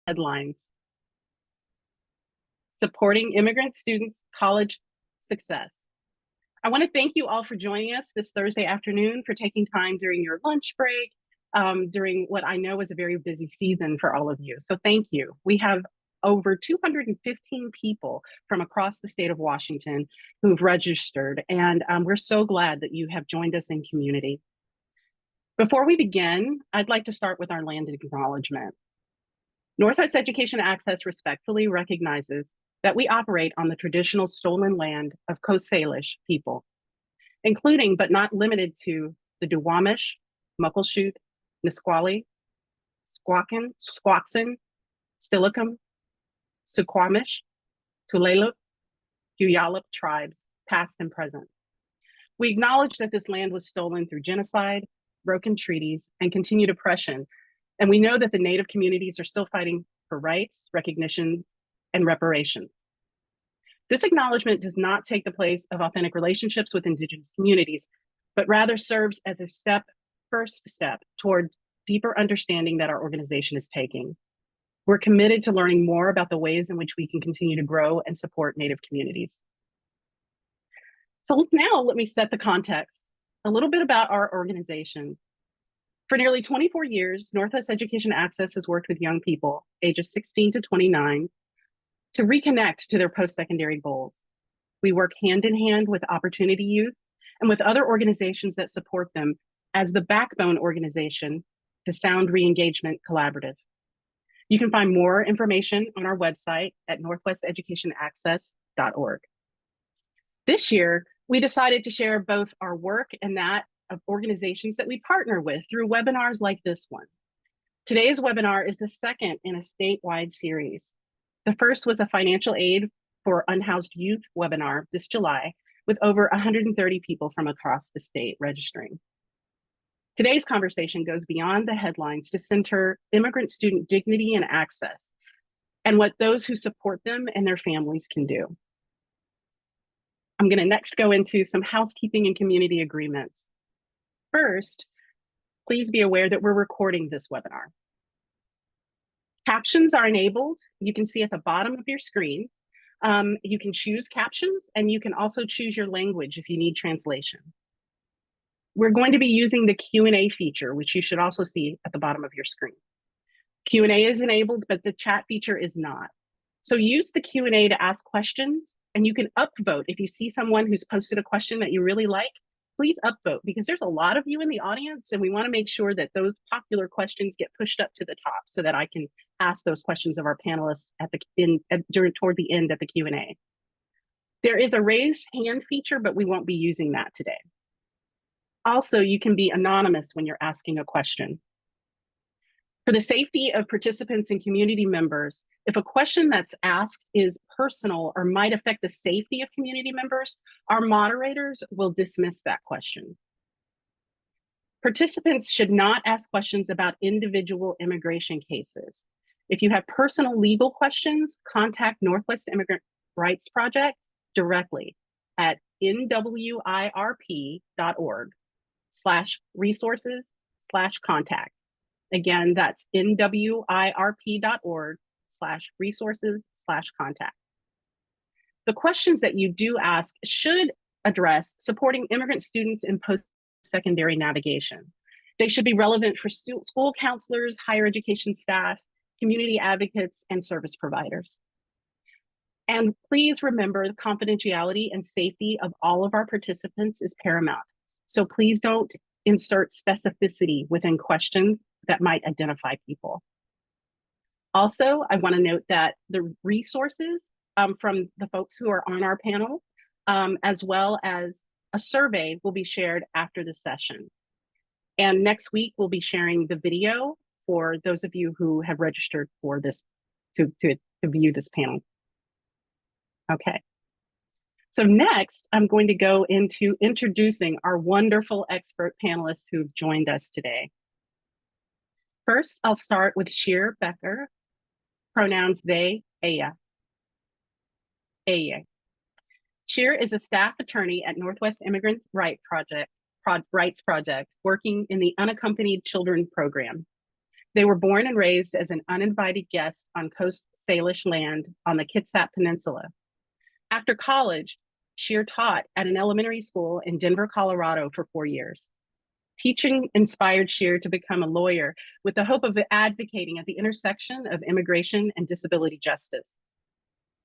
headlines. Supporting immigrant students' college success. I want to thank you all for joining us this Thursday afternoon, for taking time during your lunch break, during what I know is a very busy season for all of you. So thank you. We have over 215 people from across the state of Washington who've registered, and we're so glad that you have joined us in community. Before we begin, I'd like to start with our land acknowledgement. Northwest Education Access respectfully recognizes that we operate on the traditional stolen land of Coast Salish people, including but not limited to the Duwamish, Muckleshoot, Nisqually, Squaxin, Stilikum, Suquamish, Tulalip, Puyallup tribes, past and present. We acknowledge that this land was stolen through genocide, broken treaties, and continued oppression. And we know that the Native communities are still fighting for rights, recognition, and reparations. This acknowledgement does not take the place of authentic relationships with Indigenous communities, but rather serves as a first step toward deeper understanding that our organization is taking. We're committed to learning more about the ways in which we can continue to grow and support Native communities. So now let me set the context, a little bit about our organization. For nearly 24 years, Northwest Education Access has worked with young people ages 16 to 29 to reconnect to their post-secondary goals. We work hand in hand with Opportunity Youth and with other organizations that support them as the backbone organization to Sound Reengagement Collaborative. You can find more information on our website at northwesteducationaccess.org. This year, we decided to share both our work and that of organizations that we partner with through webinars like this one. Today's webinar is the second in a statewide series. The first was a financial aid for unhoused youth webinar this July, with over 130 people from across the state registering. Today's conversation goes beyond the headlines to center immigrant student dignity and access, and what those who support them and their families can do. I'm going to next go into some housekeeping and community agreements. First, please be aware that we're recording this webinar. Captions are enabled. You can see at the bottom of your screen. You can choose captions, and you can also choose your language if you need translation. We're going to be using the Q&A feature, which you should also see at the bottom of your screen. Q&A is enabled, but the chat feature is not. So use the Q&A to ask questions, and you can upvote. If you see someone who's posted a question that you really like, please upvote, because there's a lot of you in the audience, and we want to make sure that those popular questions get pushed up to the top so that I can ask those questions of our panelists toward the end of the Q&A. There is a raise hand feature, but we won't be using that today. Also, you can be anonymous when you're asking a question. For the safety of participants and community members, if a question that's asked is personal or might affect the safety of community members, our moderators will dismiss that question. Participants should not ask questions about individual immigration cases. If you have personal legal questions, contact Northwest Immigrant Rights Project directly at nwirp.org/resources/contact. Again, that's nwirp.org/resources/contact. The questions that you do ask should address supporting immigrant students in post-secondary navigation. They should be relevant for school counselors, higher education staff, community advocates, and service providers. And please remember, the confidentiality and safety of all of our participants is paramount. So please don't insert specificity within questions that might identify people. Also, I want to note that the resources from the folks who are on our panel, as well as a survey, will be shared after the session. And next week, we'll be sharing the video for those of you who have registered for this, to view this panel. Okay. So next, I'm going to go into introducing our wonderful expert panelists who've joined us today. First, I'll start with Sheer Becker, pronouns they, Aya. Aya. Sheer is a staff attorney at Northwest Immigrant Rights Project, working in the Unaccompanied Children Program. They were born and raised as an uninvited guest on Coast Salish land on the Kitsap Peninsula. After college, Shear taught at an elementary school in Denver, Colorado for 4 years. Teaching inspired Shear to become a lawyer with the hope of advocating at the intersection of immigration and disability justice.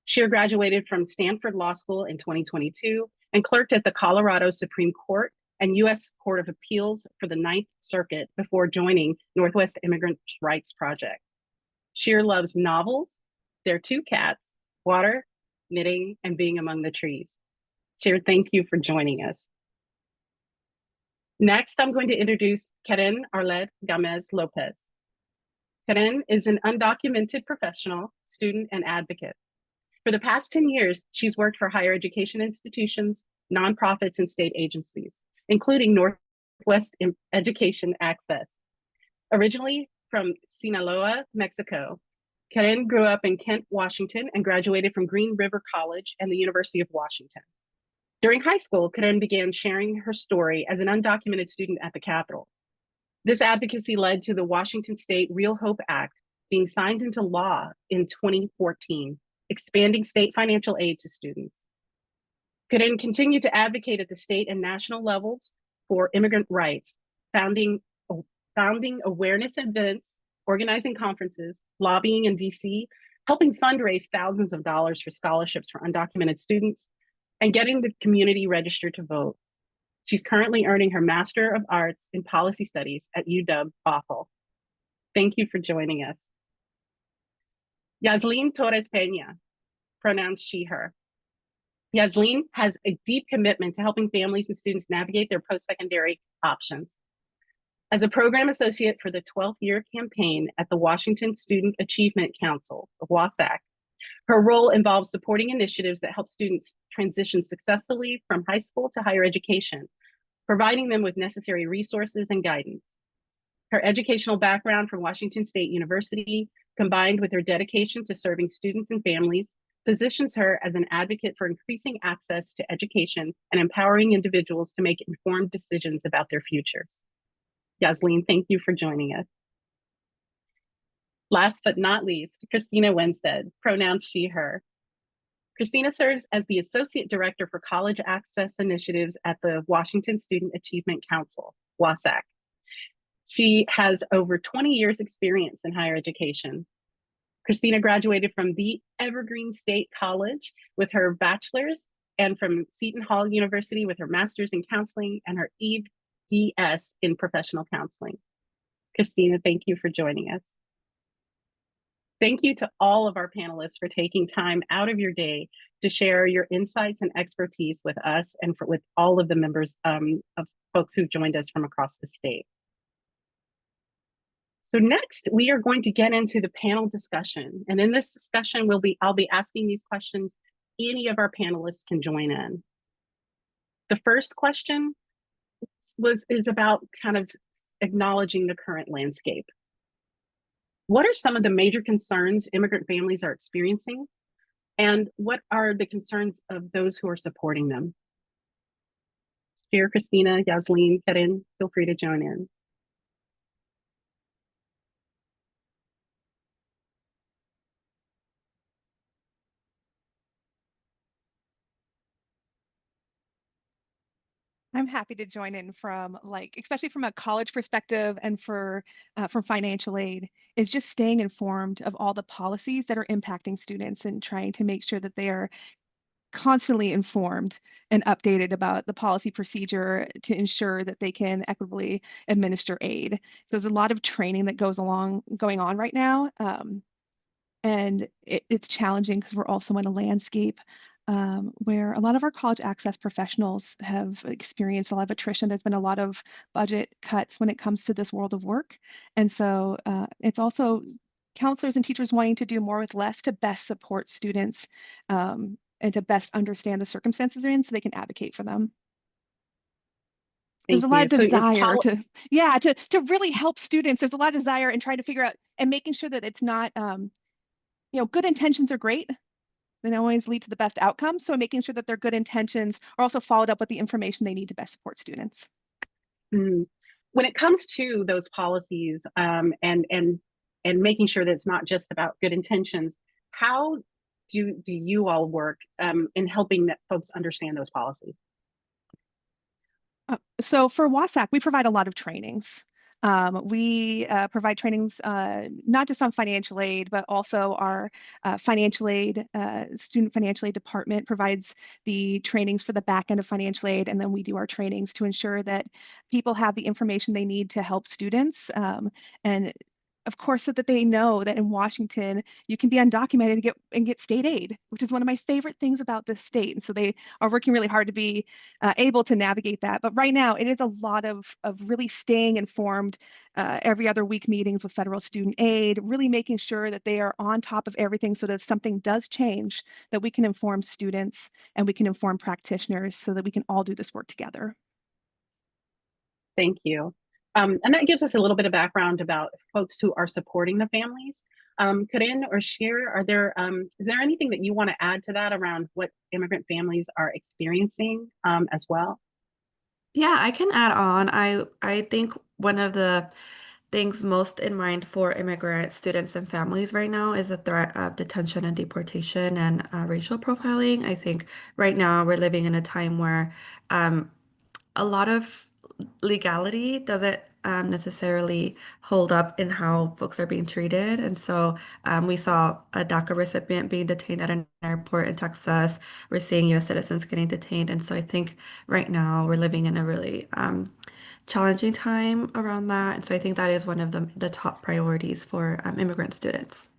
Shear graduated from Stanford Law School in 2022 and clerked at the Colorado Supreme Court and U.S. Court of Appeals for the Ninth Circuit before joining Northwest Immigrant Rights Project. Shear loves novels, their 2 cats, water, knitting, and being among the trees. Shear, thank you for joining us. Next, I'm going to introduce Karen Arlette Gamez Lopez. Karen is an undocumented professional, student, and advocate. For the past 10 years, she's worked for higher education institutions, nonprofits, and state agencies, including Northwest Education Access. Originally from Sinaloa, Mexico, Karen grew up in Kent, Washington, and graduated from Green River College and the University of Washington. During high school, Karen began sharing her story as an undocumented student at the Capitol. This advocacy led to the Washington State Real Hope Act being signed into law in 2014, expanding state financial aid to students. Karen continued to advocate at the state and national levels for immigrant rights, founding awareness events, organizing conferences, lobbying in DC, helping fundraise thousands of dollars for scholarships for undocumented students, and getting the community registered to vote. She's currently earning her Master of Arts in Policy Studies at UW-Bothell. Thank you for joining us. Yasleen Torres Peña, pronouns she, her. Yasleen has a deep commitment to helping families and students navigate their post-secondary options. As a program associate for the 12th year campaign at the Washington Student Achievement Council, of WASAC, her role involves supporting initiatives that help students transition successfully from high school to higher education, providing them with necessary resources and guidance. Her educational background from Washington State University, combined with her dedication to serving students and families, positions her as an advocate for increasing access to education and empowering individuals to make informed decisions about their futures. Yasleen, thank you for joining us. Last but not least, Christina Winstead, pronouns she, her. Christina serves as the Associate Director for College Access Initiatives at the Washington Student Achievement Council, WASAC. She has over 20 years experience in higher education. Christina graduated from the Evergreen State College with her bachelor's and from Seton Hall University with her master's in counseling and her EDS in professional counseling. Christina, thank you for joining us. Thank you to all of our panelists for taking time out of your day to share your insights and expertise with us and with all of the members of folks who've joined us from across the state. So next, we are going to get into the panel discussion. And in this discussion, I'll be asking these questions. Any of our panelists can join in. The first question is about kind of acknowledging the current landscape. What are some of the major concerns immigrant families are experiencing? And what are the concerns of those who are supporting them? Dear Christina, Yasleen, Karen, feel free to join in. I'm happy to join in from especially from a college perspective and from financial aid, is just staying informed of all the policies that are impacting students and trying to make sure that they are constantly informed and updated about the policy procedure to ensure that they can equitably administer aid. So there's a lot of training that going on right now. And it's challenging because we're also in a landscape where a lot of our college access professionals have experienced a lot of attrition. There's been a lot of budget cuts when it comes to this world of work. And so it's also counselors and teachers wanting to do more with less to best support students and to best understand the circumstances they're in so they can advocate for them. There's a lot of desire to really help students. There's a lot of desire in trying to figure out and making sure that it's not, good intentions are great. They don't always lead to the best outcome. So making sure that their good intentions are also followed up with the information they need to best support students. when it comes to those policies, and making sure that it's not just about good intentions, how do you all work in helping that folks understand those policies? So for WASAC, we provide a lot of trainings. We provide trainings not just on financial aid, but also our financial aid, student financial aid department provides the trainings for the back end of financial aid. And then we do our trainings to ensure that people have the information they need to help students. And of course, so that they know that in Washington, you can be undocumented and get state aid, which is one of my favorite things about this state. And so they are working really hard to be able to navigate that. But right now, it is a lot of really staying informed, every other week meetings with federal student aid, really making sure that they are on top of everything so that if something does change, that we can inform students and we can inform practitioners so that we can all do this work together. Thank you. And that gives us a little bit of background about folks who are supporting the families. Corinne or Sheer, is there anything that you want to add to that around what immigrant families are experiencing as well? Yeah, I can add on. I think one of the things most in mind for immigrant students and families right now is the threat of detention and deportation and racial profiling. I think right now we're living in a time where um, a lot of legality doesn't necessarily hold up in how folks are being treated. And so we saw a DACA recipient being detained at an airport in Texas. We're seeing US citizens getting detained. And so I think right now we're living in a really challenging time around that. And so I think that is one of the top priorities for immigrant students.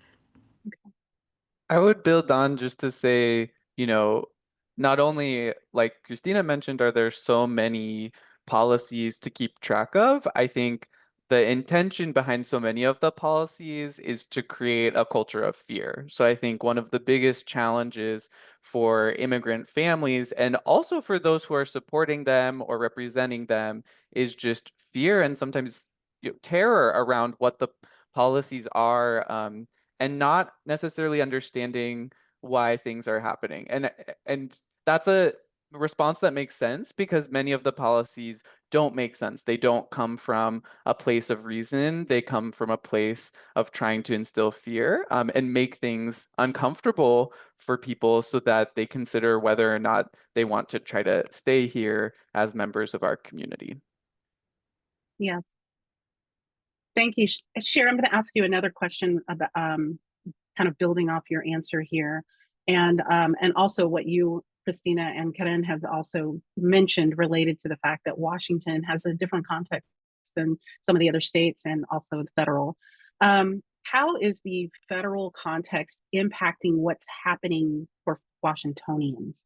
I would build on just to say, not only like Christina mentioned, are there so many policies to keep track of? I think the intention behind so many of the policies is to create a culture of fear. So I think one of the biggest challenges for immigrant families and also for those who are supporting them or representing them is just fear and sometimes terror around what the policies are. And not necessarily understanding why things are happening. And that's a response that makes sense because many of the policies don't make sense. They don't come from a place of reason. They come from a place of trying to instill fear and make things uncomfortable for people so that they consider whether or not they want to try to stay here as members of our community. Yeah, thank you. Sheer, I'm going to ask you another question about kind of building off your answer here, and also what you, Christina and Karen, have also mentioned related to the fact that Washington has a different context than some of the other states and also the federal. How is the federal context impacting what's happening for Washingtonians?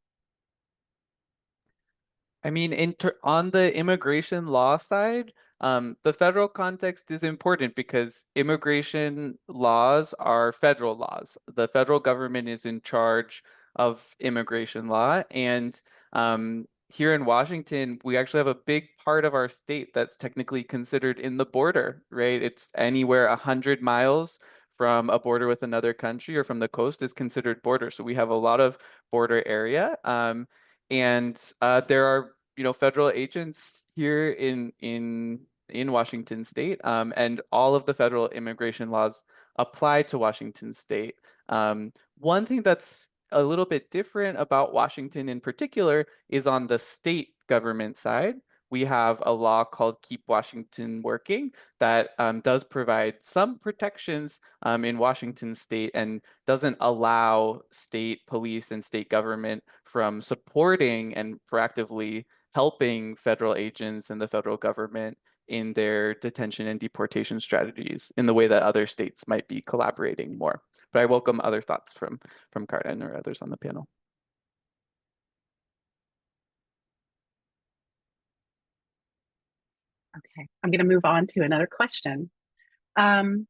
I mean, on the immigration law side, the federal context is important because immigration laws are federal laws. The federal government is in charge of immigration law. And here in Washington, we actually have a big part of our state that's technically considered in the border, right? It's anywhere 100 miles from a border with another country or from the coast is considered border. So we have a lot of border area. And there are, federal agents here in Washington State, and all of the federal immigration laws apply to Washington State. One thing that's a little bit different about Washington in particular is on the state government side. We have a law called Keep Washington Working that does provide some protections in Washington state and doesn't allow state police and state government from supporting and proactively helping federal agents and the federal government in their detention and deportation strategies in the way that other states might be collaborating more. But I welcome other thoughts from Carden or others on the panel. Okay, I'm going to move on to another question. And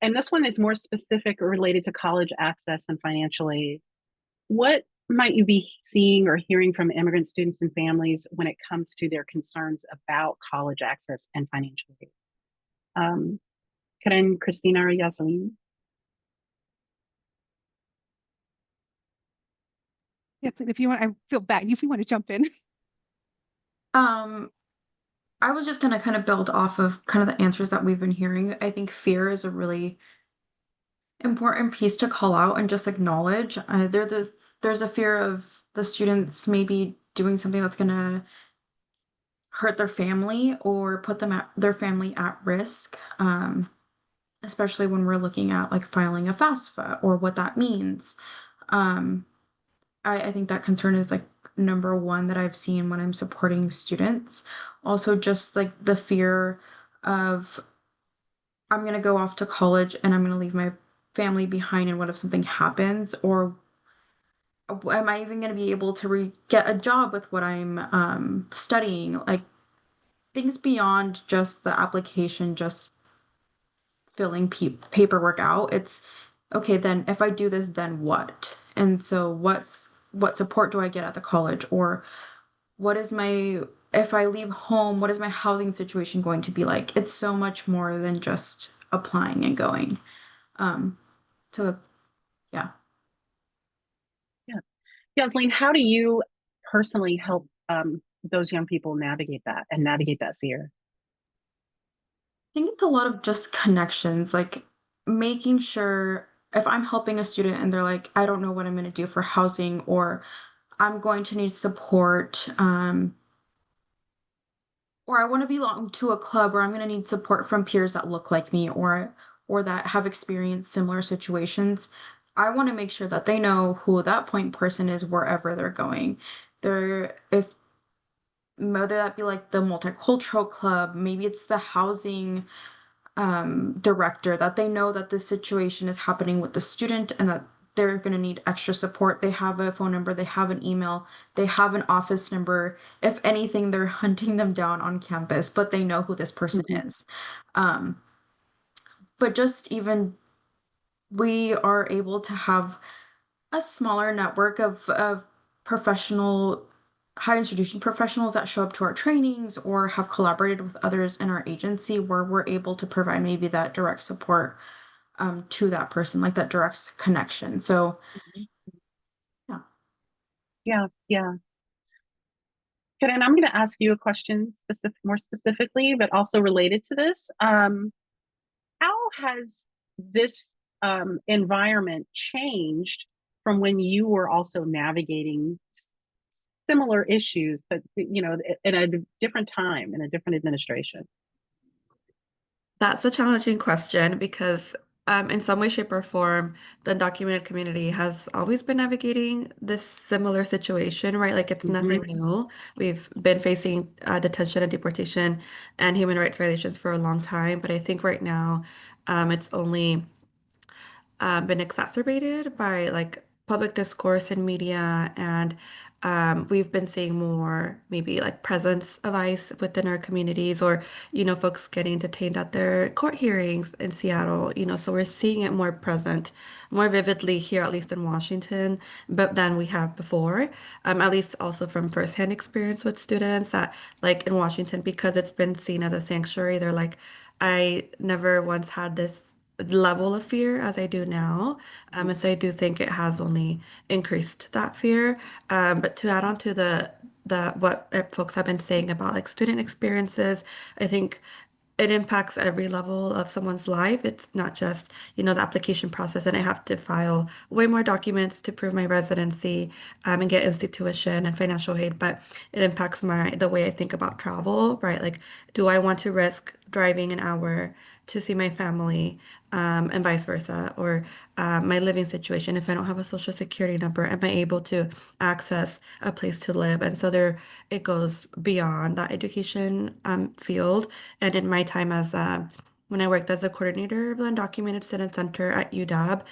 this one is more specific or related to college access and financial aid. What might you be seeing or hearing from immigrant students and families when it comes to their concerns about college access and financial aid? Karen, Christina, or Yasmin? Yes, if you want, I feel bad if you want to jump in. Um, I was just gonna kind of build off of kind of the answers that we've been hearing. I think fear is a really important piece to call out and just acknowledge. There's a fear of the students maybe doing something that's gonna hurt their family or put their family at risk. Especially when we're looking at like filing a FAFSA or what that means. Um, I think that concern is like number one that I've seen when I'm supporting students. Also, just like the fear of I'm gonna go off to college and I'm gonna leave my family behind, and what if something happens? Or am I even gonna be able to get a job with what I'm studying? Like things beyond just the application, just filling paperwork out. It's okay, then if I do this, then what? And so what support do I get at the college? Or what is my if I leave home, what is my housing situation going to be like? It's so much more than just applying and going. Um, so yeah. Yeah. Yasleen, how do you personally help those young people navigate that and navigate that fear? I think it's a lot of just connections, like making sure if I'm helping a student and they're like, I don't know what I'm going to do for housing, or I'm going to need support, or I want to belong to a club, or I'm going to need support from peers that look like me, or that have experienced similar situations. I want to make sure that they know who that point person is wherever they're going. They're if whether that be like the multicultural club, maybe it's the housing director, that they know that this situation is happening with the student and that they're going to need extra support. They have a phone number, they have an email, they have an office number. If anything, they're hunting them down on campus, but they know who this person Mhm. is. Um, but just even we are able to have a smaller network of professional higher institution professionals that show up to our trainings or have collaborated with others in our agency where we're able to provide maybe that direct support to that person, like that direct connection. So yeah. Yeah, yeah. Good, and I'm going to ask you a question more specifically, but also related to this. How has this environment changed from when you were also navigating similar issues, but in a different time, in a different administration? That's a challenging question because, in some way, shape, or form, the undocumented community has always been navigating this similar situation, right? Like it's Mhm. nothing new. We've been facing detention and deportation and human rights violations for a long time, but I think right now, it's only been exacerbated by like public discourse and media, and we've been seeing more maybe like presence of ICE within our communities, or folks getting detained at their court hearings in Seattle. So we're seeing it more present, more vividly here, at least in Washington, but than we have before. At least also from firsthand experience with students that like in Washington, because it's been seen as a sanctuary, they're like, I never once had this level of fear as I do now. And so I do think it has only increased that fear. But to add on to the what folks have been saying about like student experiences, I think it impacts every level of someone's life. It's not just, the application process, and I have to file way more documents to prove my residency, and get institution and financial aid, but it impacts the way I think about travel, right? Like, do I want to risk driving an hour to see my family, and vice versa, or my living situation? If I don't have a social security number, am I able to access a place to live? And so it goes beyond that education field. And in my time when I worked as a coordinator of the Undocumented Student Center at UW,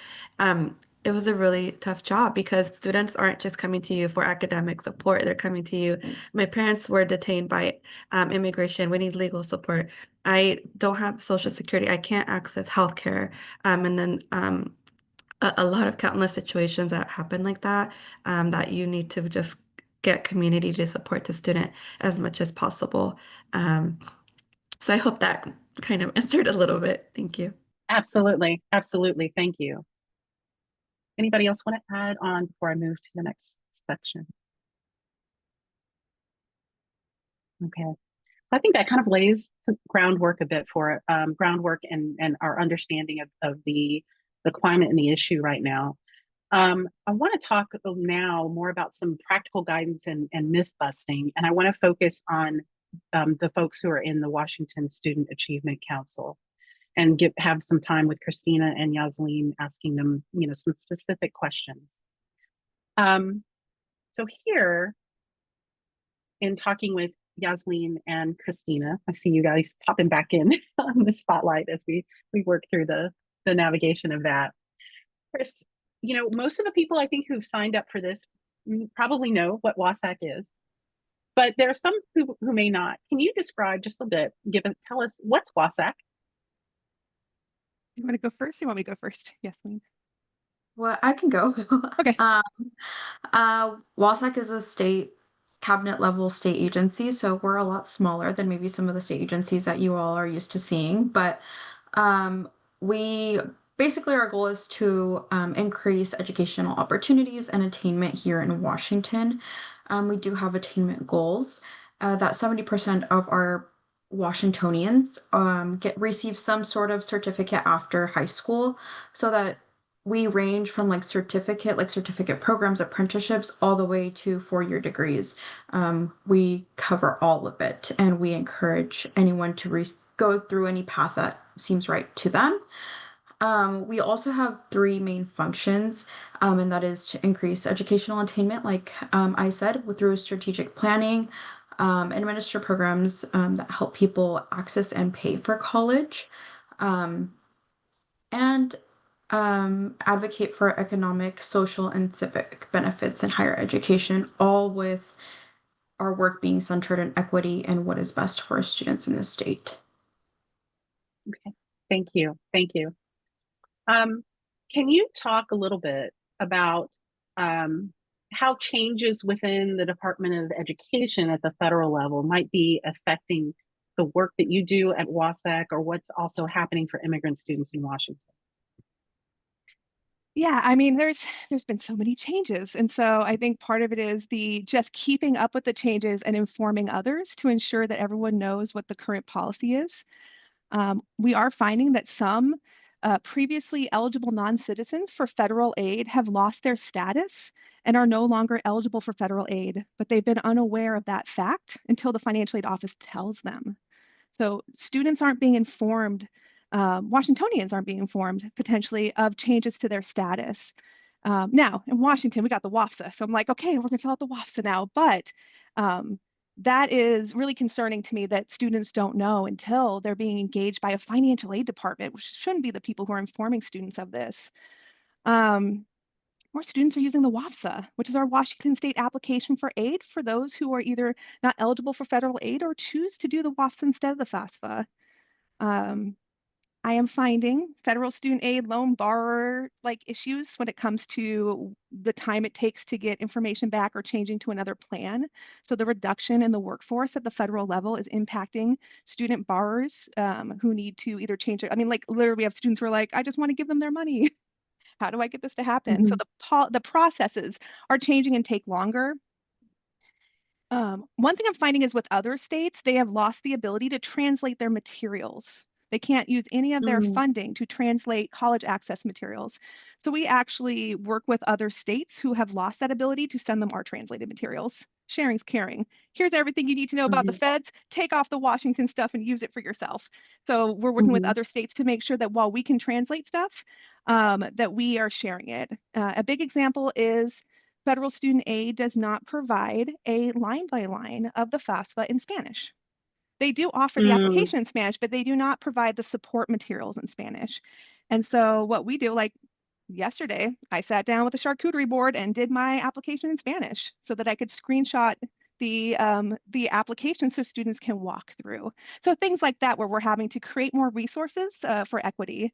it was a really tough job because students aren't just coming to you for academic support. They're coming to you. My parents were detained by immigration. We need legal support. I don't have social security. I can't access healthcare. And then a lot of countless situations that happen like that, that you need to just get community to support the student as much as possible. Um, so I hope that kind of answered a little bit. Thank you. Absolutely, absolutely. Thank you. Anybody else want to add on before I move to the next section? Okay. I think that kind of lays the groundwork a bit for groundwork and our understanding of the climate and the issue right now. I want to talk now more about some practical guidance and myth busting, and I want to focus on the folks who are in the Washington Student Achievement Council, and have some time with Christina and Yasleen asking them, some specific questions. So here, in talking with Yasleen and Christina, I see you guys popping back in on the spotlight as we work through the navigation of that. Chris, most of the people I think who've signed up for this probably know what WASAC is, but there are some who may not. Can you describe just a bit, tell us what's WASAC? You want to go first? Or you want me to go first? Yes, Lynn. Well, I can go. Okay. WASAC is a state cabinet level state agency, so we're a lot smaller than maybe some of the state agencies that you all are used to seeing. But we basically, our goal is to increase educational opportunities and attainment here in Washington. We do have attainment goals that 70% of our Washingtonians receive some sort of certificate after high school, so that we range from certificate programs, apprenticeships, all the way to 4-year degrees. We cover all of it, and we encourage anyone to go through any path that seems right to them. We also have 3 main functions, and that is to increase educational attainment, like I said, through strategic planning, administer programs that help people access and pay for college, and advocate for economic, social, and civic benefits in higher education, all with our work being centered in equity and what is best for students in the state. Okay, thank you. Can you talk a little bit about how changes within the Department of Education at the federal level might be affecting the work that you do at WASAC, or what's also happening for immigrant students in Washington? Yeah, I mean, there's been so many changes. And so I think part of it is the just keeping up with the changes and informing others to ensure that everyone knows what the current policy is. We are finding that some previously eligible non-citizens for federal aid have lost their status and are no longer eligible for federal aid, but they've been unaware of that fact until the financial aid office tells them. So students aren't being informed, Washingtonians aren't being informed potentially of changes to their status. Now, in Washington, we got the WAFSA. So I'm like, okay, we're going to fill out the WAFSA now. But that is really concerning to me that students don't know until they're being engaged by a financial aid department, which shouldn't be the people who are informing students of this. More students are using the WAFSA, which is our Washington State application for aid for those who are either not eligible for federal aid or choose to do the WAFSA instead of the FAFSA. I am finding federal student aid loan borrower issues when it comes to the time it takes to get information back or changing to another plan. So the reduction in the workforce at the federal level is impacting student borrowers who need to either change it. I mean, literally we have students who are like, I just want to give them their money. How do I get this to happen? Mm-hmm. So the processes are changing and take longer. One thing I'm finding is with other states, they have lost the ability to translate their materials. They can't use any of their funding to translate college access materials. So we actually work with other states who have lost that ability to send them our translated materials. Sharing's caring. Here's everything you need to know about the feds. Take off the Washington stuff and use it for yourself. So we're working with other states to make sure that while we can translate stuff, that we are sharing it. A big example is federal student aid does not provide a line by line of the FAFSA in Spanish. They do offer the application in Spanish, but they do not provide the support materials in Spanish. And so what we do, like yesterday, I sat down with a charcuterie board and did my application in Spanish so that I could screenshot the application so students can walk through. So things like that, where we're having to create more resources for equity.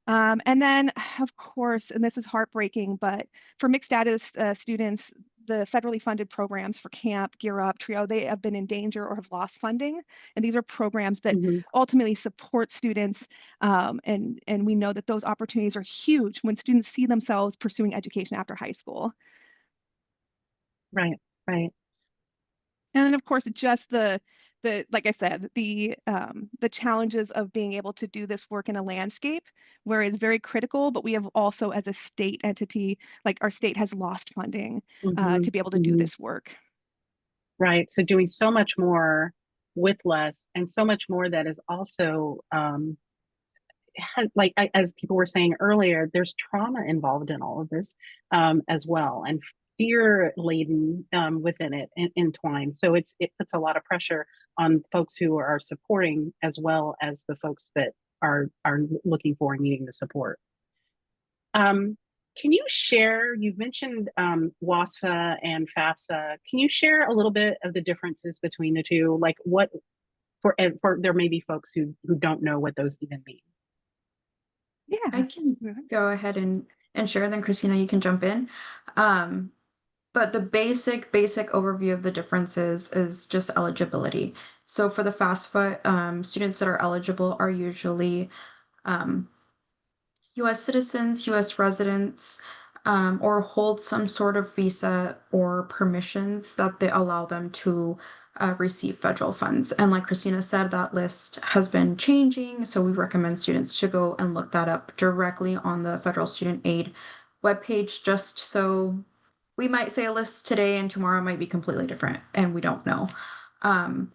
And then, of course, and this is heartbreaking, but for mixed status students, the federally funded programs for CAMP, Gear Up, TRIO, they have been in danger or have lost funding. And these are programs that ultimately support students. And we know that those opportunities are huge when students see themselves pursuing education after high school. Right. And then, of course, just the like I said, the challenges of being able to do this work in a landscape where it's very critical, but we have also, as a state entity, like our state has lost funding to be able to do this work. Right. So doing so much more with less, and so much more that is also like as people were saying earlier, there's trauma involved in all of this as well, and fear laden within it entwined. So it puts a lot of pressure on folks who are supporting, as well as the folks that are looking for and needing the support. Can you share, you've mentioned WASFA and FAFSA. Can you share a little bit of the differences between the two? Like what, for there may be folks who don't know what those even mean. I Yeah. can go ahead and share, then Christina, you can jump in. But the basic overview of the differences is just eligibility. So for the FAFSA, students that are eligible are usually US citizens, US residents, or hold some sort of visa or permissions that they allow them to receive federal funds. And like Christina said, that list has been changing, so we recommend students to go and look that up directly on the Federal Student Aid webpage, just so we might say a list today and tomorrow might be completely different, and we don't know. And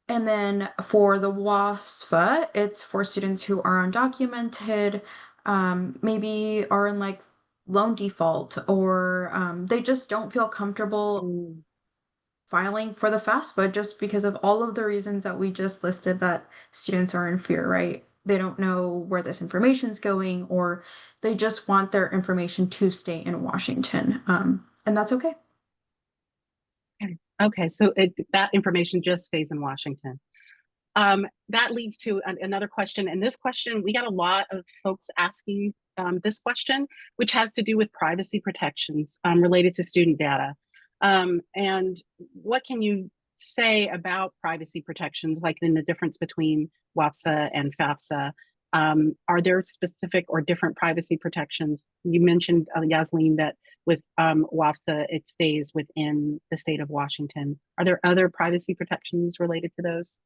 then for the WASFA, it's for students who are undocumented, maybe are in like loan default, or they just don't feel comfortable filing for the FAFSA just because of all of the reasons that we just listed, that students are in fear, right? They don't know where this information is going, or they just want their information to stay in Washington. And that's okay. Okay, so that information just stays in Washington. That leads to another question. And this question, we got a lot of folks asking this question, which has to do with privacy protections related to student data. And what can you say about privacy protections, like in the difference between WAFSA and FAFSA? Are there specific or different privacy protections? You mentioned, Yasleen, that with WAFSA, it stays within the state of Washington. Are there other privacy protections related to those?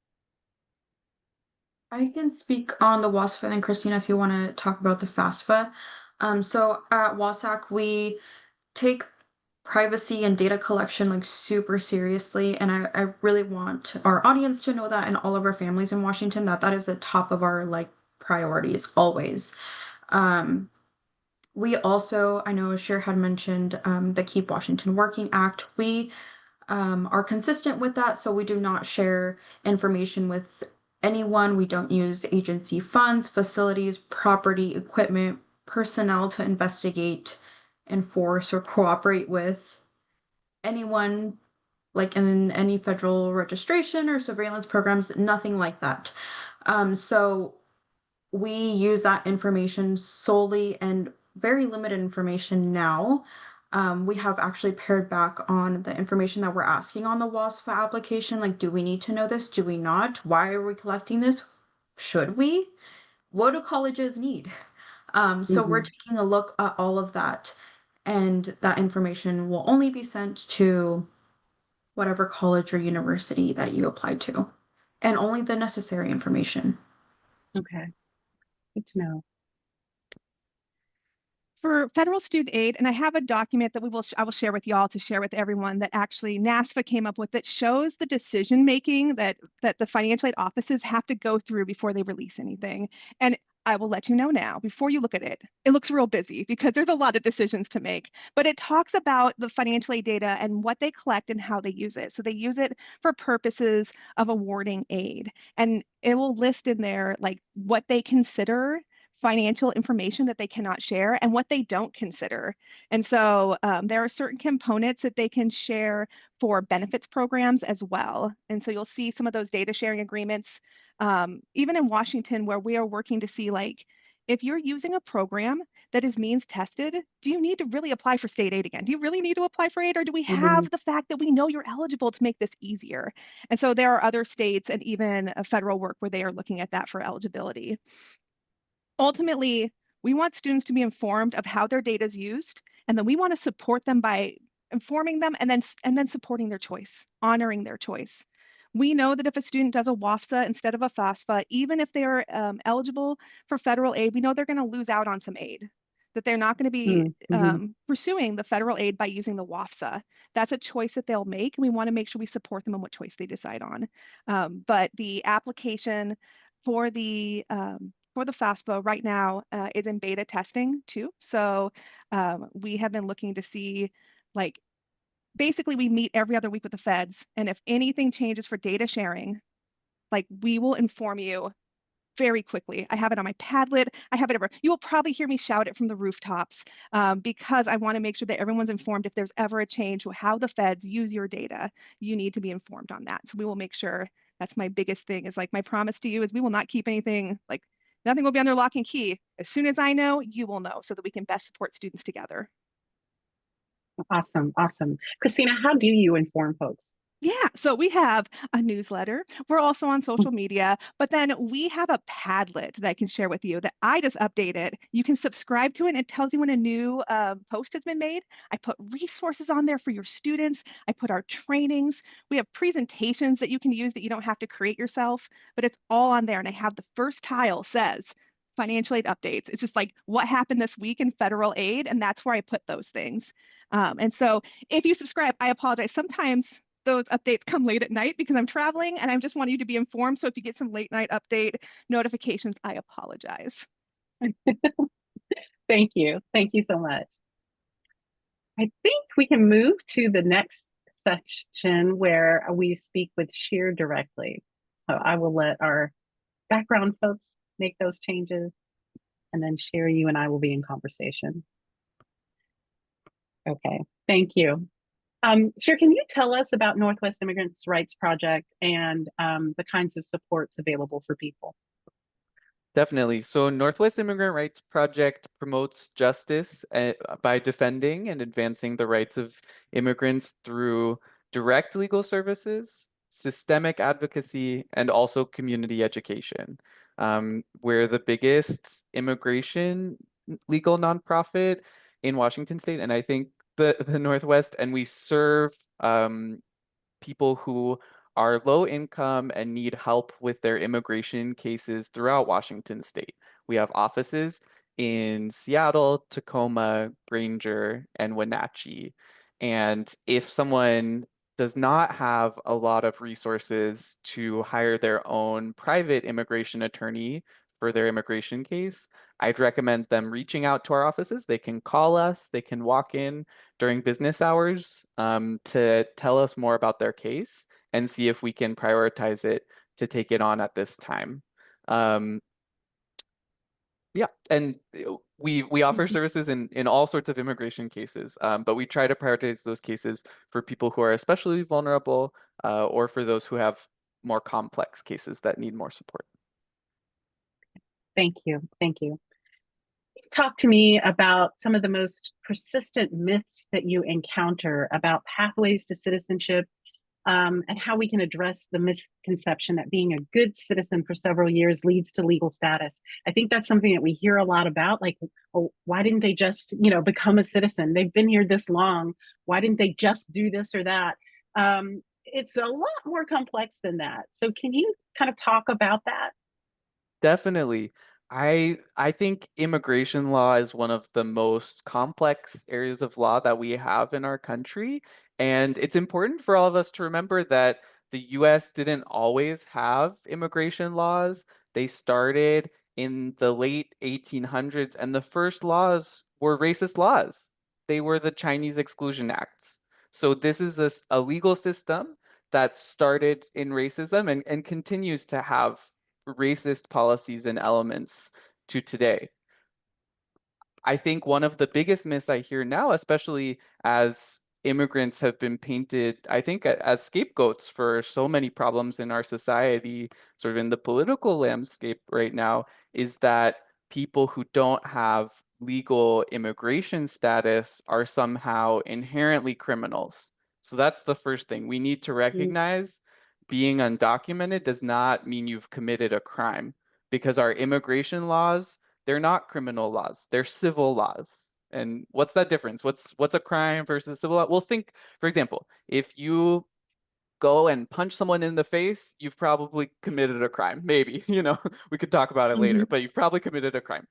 I can speak on the WASFA, and Christina, if you want to talk about the FAFSA. So at WASAC, we take privacy and data collection like super seriously, and I really want our audience to know that, and all of our families in Washington, that that is the top of our like priorities always. We also, I know Cher had mentioned the Keep Washington Working Act. We are consistent with that, so we do not share information with anyone. We don't use agency funds, facilities, property, equipment, personnel to investigate, enforce, or cooperate with anyone, like in any federal registration or surveillance programs, nothing like that. So we use that information solely, and very limited information now. We have actually pared back on the information that we're asking on the WASFA application. Like, do we need to know this? Do we not? Why are we collecting this? Should we? What do colleges need? So we're taking a look at all of that, and that information will only be sent to whatever college or university that you apply to, and only the necessary information. Okay, good to know. For federal student aid, and I have a document that I will share with y'all to share with everyone, that actually NASFA came up with, that shows the decision making that the financial aid offices have to go through before they release anything. And I will let you know now, before you look at it, it looks real busy because there's a lot of decisions to make, but it talks about the financial aid data and what they collect and how they use it. So they use it for purposes of awarding aid, and it will list in there like what they consider financial information that they cannot share and what they don't consider. And so there are certain components that they can share for benefits programs as well. And so you'll see some of those data sharing agreements, even in Washington, where we are working to see, like, if you're using a program that is means tested, do you need to really apply for state aid again? Do you really need to apply for aid, or do we have the fact that we know you're eligible to make this easier? And so there are other states and even a federal work where they are looking at that for eligibility. Ultimately, we want students to be informed of how their data is used, and then we want to support them by informing them and then supporting their choice, honoring their choice. We know that if a student does a WAFSA instead of a FAFSA, even if they're eligible for federal aid, we know they're going to lose out on some aid, that they're not going to be pursuing the federal aid by using the WAFSA. That's a choice that they'll make, and we want to make sure we support them in what choice they decide on. But the application for the FAFSA right now is in beta testing too. So we have been looking to see, like, basically we meet every other week with the feds, and if anything changes for data sharing, like, we will inform you very quickly. I have it on my Padlet. I have it everywhere. You will probably hear me shout it from the rooftops because I want to make sure that everyone's informed. If there's ever a change to how the feds use your data, you need to be informed on that. So we will make sure. That's my biggest thing, is like, my promise to you is we will not keep anything, like, nothing will be under lock and key. As soon as I know, you will know, so that we can best support students together. Awesome. Awesome. Christina, how do you inform folks? Yeah, so we have a newsletter. We're also on social media, but then we have a Padlet that I can share with you that I just updated. You can subscribe to it, and it tells you when a new post has been made. I put resources on there for your students. I put our trainings. We have presentations that you can use that you don't have to create yourself, but it's all on there. And I have the first tile says financial aid updates. It's just like what happened this week in federal aid, and that's where I put those things. And so if you subscribe, I apologize. Sometimes those updates come late at night because I'm traveling, and I just want you to be informed. So if you get some late night update notifications, I apologize. Thank you. Thank you so much. I think we can move to the next section where we speak with Sheer directly. So I will let our background folks make those changes, and then Sheer, you and I will be in conversation. Okay, thank you. Sheer, can you tell us about Northwest Immigrants' Rights Project and the kinds of supports available for people? Definitely. So Northwest Immigrant Rights Project promotes justice by defending and advancing the rights of immigrants through direct legal services, systemic advocacy, and also community education. We're the biggest immigration legal nonprofit in Washington State, and I think the Northwest, and we serve people who are low income and need help with their immigration cases throughout Washington State. We have offices in Seattle, Tacoma, Granger, and Wenatchee. And if someone does not have a lot of resources to hire their own private immigration attorney for their immigration case, I'd recommend them reaching out to our offices. They can call us, they can walk in during business hours to tell us more about their case and see if we can prioritize it to take it on at this time. Yeah, and we offer services in all sorts of immigration cases, but we try to prioritize those cases for people who are especially vulnerable or for those who have more complex cases that need more support. Thank you. Thank you. Talk to me about some of the most persistent myths that you encounter about pathways to citizenship, and how we can address the misconception that being a good citizen for several years leads to legal status. I think that's something that we hear a lot about, like, oh, why didn't they just, become a citizen? They've been here this long. Why didn't they just do this or that? It's a lot more complex than that. So can you kind of talk about that? Definitely. I think immigration law is one of the most complex areas of law that we have in our country. And it's important for all of us to remember that the US didn't always have immigration laws. They started in the late 1800s, and the first laws were racist laws. They were the Chinese Exclusion Acts. So this is a legal system that started in racism and continues to have racist policies and elements to today. I think one of the biggest myths I hear now, especially as immigrants have been painted, I think, as scapegoats for so many problems in our society, sort of in the political landscape right now, is that people who don't have legal immigration status are somehow inherently criminals. So that's the first thing. We need to recognize being undocumented does not mean you've committed a crime, because our immigration laws, they're not criminal laws, they're civil laws. And what's that difference? What's a crime versus civil law? Well, think, for example, if you go and punch someone in the face, you've probably committed a crime. Maybe, we could talk about it later, but you've probably committed a crime.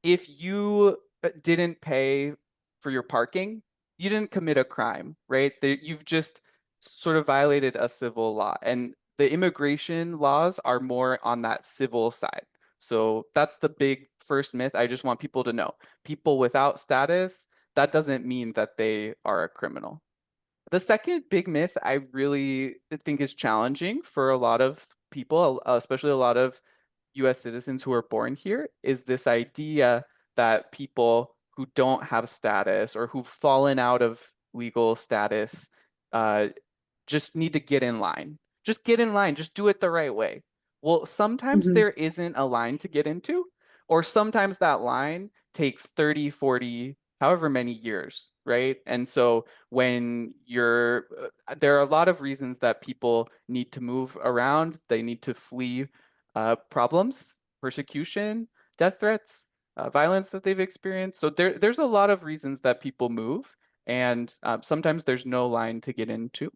If you didn't pay for your parking, you didn't commit a crime, right? You've just sort of violated a civil law. And the immigration laws are more on that civil side. So that's the big first myth I just want people to know. People without status, that doesn't mean that they are a criminal. The second big myth I really think is challenging for a lot of people, especially a lot of US citizens who are born here, is this idea that people who don't have status or who've fallen out of legal status uh, just need to get in line. Just get in line, just do it the right way. Well, sometimes Mhm. there isn't a line to get into, or sometimes that line takes 30, 40, however many years, right? And so when there are a lot of reasons that people need to move around, they need to flee problems, persecution, death threats, violence that they've experienced. So there's a lot of reasons that people move, and sometimes there's no line to get into.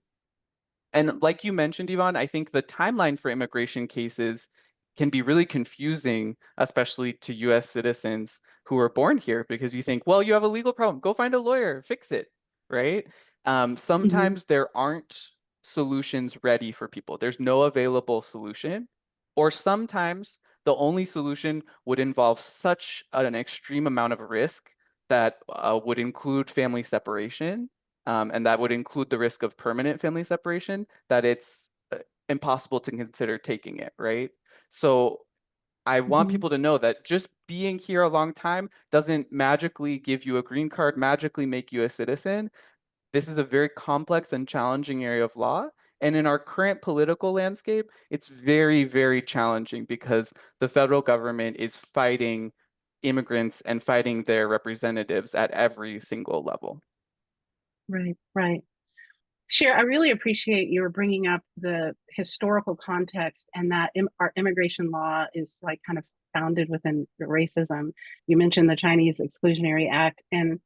And like you mentioned, Yvonne, I think the timeline for immigration cases can be really confusing, especially to US citizens who are born here, because you think, well, you have a legal problem, go find a lawyer, fix it, right? Mhm. Sometimes there aren't solutions ready for people. There's no available solution. Or sometimes the only solution would involve such an extreme amount of risk that would include family separation, and that would include the risk of permanent family separation, that it's impossible to consider taking it, right? So I want Mhm. people to know that just being here a long time doesn't magically give you a green card, magically make you a citizen. This is a very complex and challenging area of law. And in our current political landscape, it's very, very challenging because the federal government is fighting immigrants and fighting their representatives at every single level. Right, right. Cher, I really appreciate your bringing up the historical context and that our immigration law is like kind of founded within racism. You mentioned the Chinese Exclusionary Act, and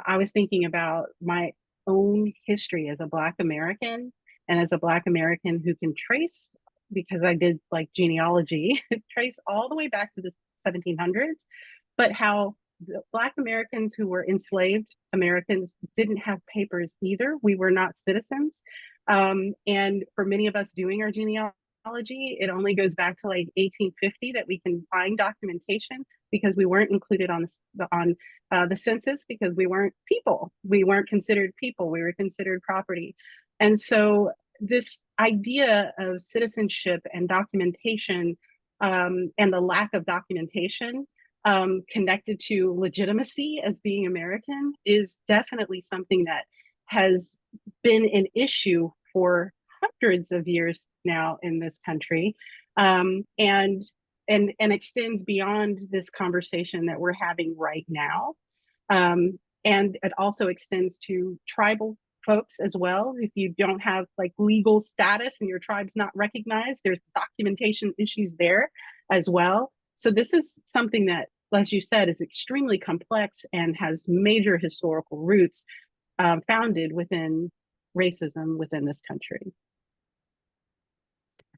I was thinking about my own history as a Black American, and as a Black American who can trace, because I did like genealogy, trace all the way back to the 1700s, but how the Black Americans who were enslaved Americans didn't have papers either. We were not citizens. And for many of us doing our genealogy, it only goes back to like 1850 that we can find documentation, because we weren't included on the census, because we weren't people. We weren't considered people. We were considered property. And so this idea of citizenship and documentation, and the lack of documentation, connected to legitimacy as being American, is definitely something that has been an issue for hundreds of years now in this country, and extends beyond this conversation that we're having right now. And it also extends to tribal folks as well. If you don't have like legal status and your tribe's not recognized, there's documentation issues there as well. So this is something that, as you said, is extremely complex and has major historical roots, founded within racism within this country.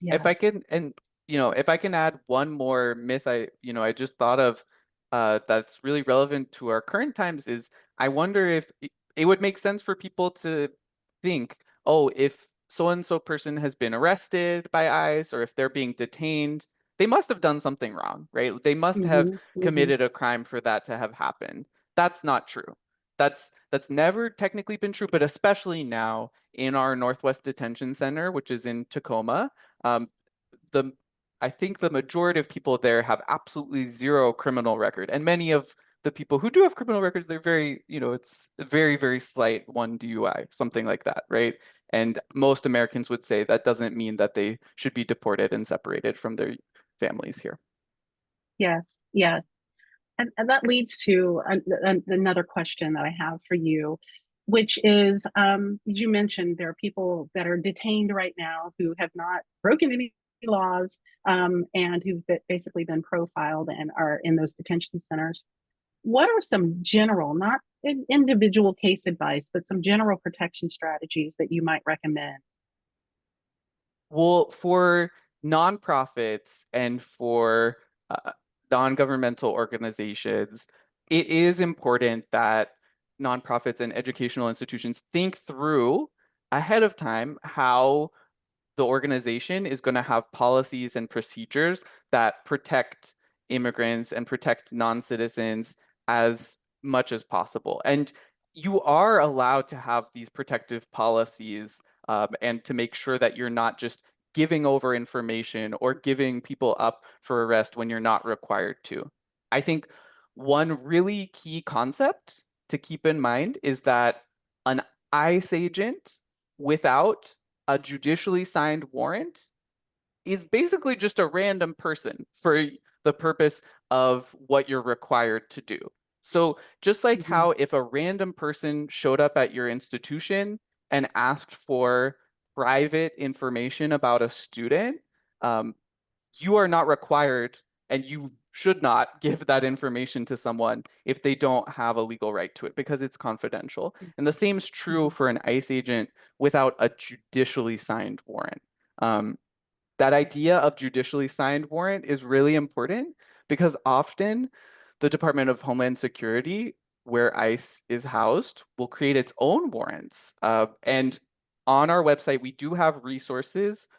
If Yeah. I can, and if I can add one more myth I just thought of that's really relevant to our current times is I wonder if it would make sense for people to think, oh, if so and so person has been arrested by ICE or if they're being detained, they must have done something wrong, right? They must have Mm-hmm, mm-hmm. committed a crime for that to have happened. That's not true. That's never technically been true, but especially now in our Northwest Detention Center, which is in Tacoma. Um, the I think the majority of people there have absolutely zero criminal record, and many of the people who do have criminal records, they're very, it's a very, very slight one DUI, something like that, right? And most Americans would say that doesn't mean that they should be deported and separated from their families here. Yes, yes. And that leads to another question that I have for you, which is, you mentioned there are people that are detained right now who have not broken any laws, and who've basically been profiled and are in those detention centers. What are some general, not individual case advice, but some general protection strategies that you might recommend? Well, for nonprofits and for non-governmental organizations, it is important that nonprofits and educational institutions think through ahead of time how the organization is going to have policies and procedures that protect immigrants and protect non-citizens as much as possible. And you are allowed to have these protective policies and to make sure that you're not just giving over information or giving people up for arrest when you're not required to. I think one really key concept to keep in mind is that an ICE agent without a judicially signed warrant is basically just a random person for the purpose of what you're required to do. So just like Mhm. how if a random person showed up at your institution and asked for private information about a student, um, you are not required and you should not give that information to someone if they don't have a legal right to it because it's confidential. And the same is true for an ICE agent without a judicially signed warrant. Um, that idea of judicially signed warrant is really important because often the Department of Homeland Security, where ICE is housed, will create its own warrants. And on our website, we do have resources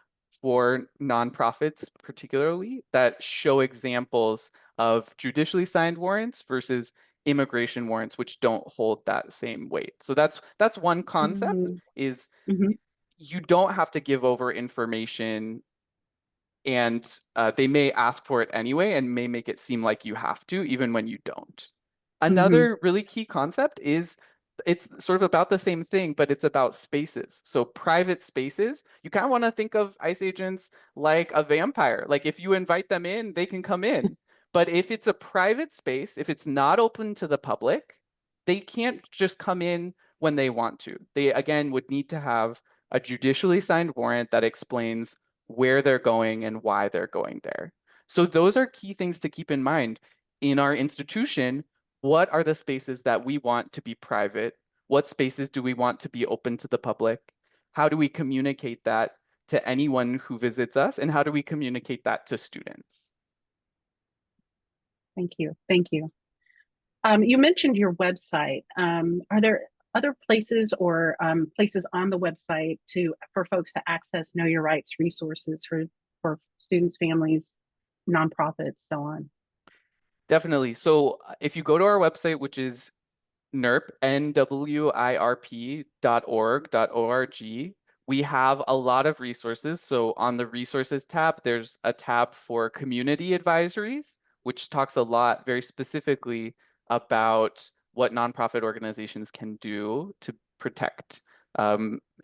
for nonprofits, particularly, that show examples of judicially signed warrants versus immigration warrants, which don't hold that same weight. So that's one concept Mhm. is Mhm. you don't have to give over information and they may ask for it anyway and may make it seem like you have to, even when you don't. Mhm. Another really key concept is it's sort of about the same thing, but it's about spaces. So private spaces, you kind of want to think of ICE agents like a vampire. Like if you invite them in, they can come in. But if it's a private space, if it's not open to the public, they can't just come in when they want to. They, again, would need to have a judicially signed warrant that explains where they're going and why they're going there. So those are key things to keep in mind. In our institution, what are the spaces that we want to be private? What spaces do we want to be open to the public? How do we communicate that to anyone who visits us? And how do we communicate that to students? Thank you. Thank you. You mentioned your website. Are there other places or places on the website for folks to access Know Your Rights resources for students, families, nonprofits, so on? Definitely. So if you go to our website, which is NWIRP, NWIRP.org, we have a lot of resources. So on the resources tab, there's a tab for community advisories, which talks a lot very specifically about what nonprofit organizations can do to protect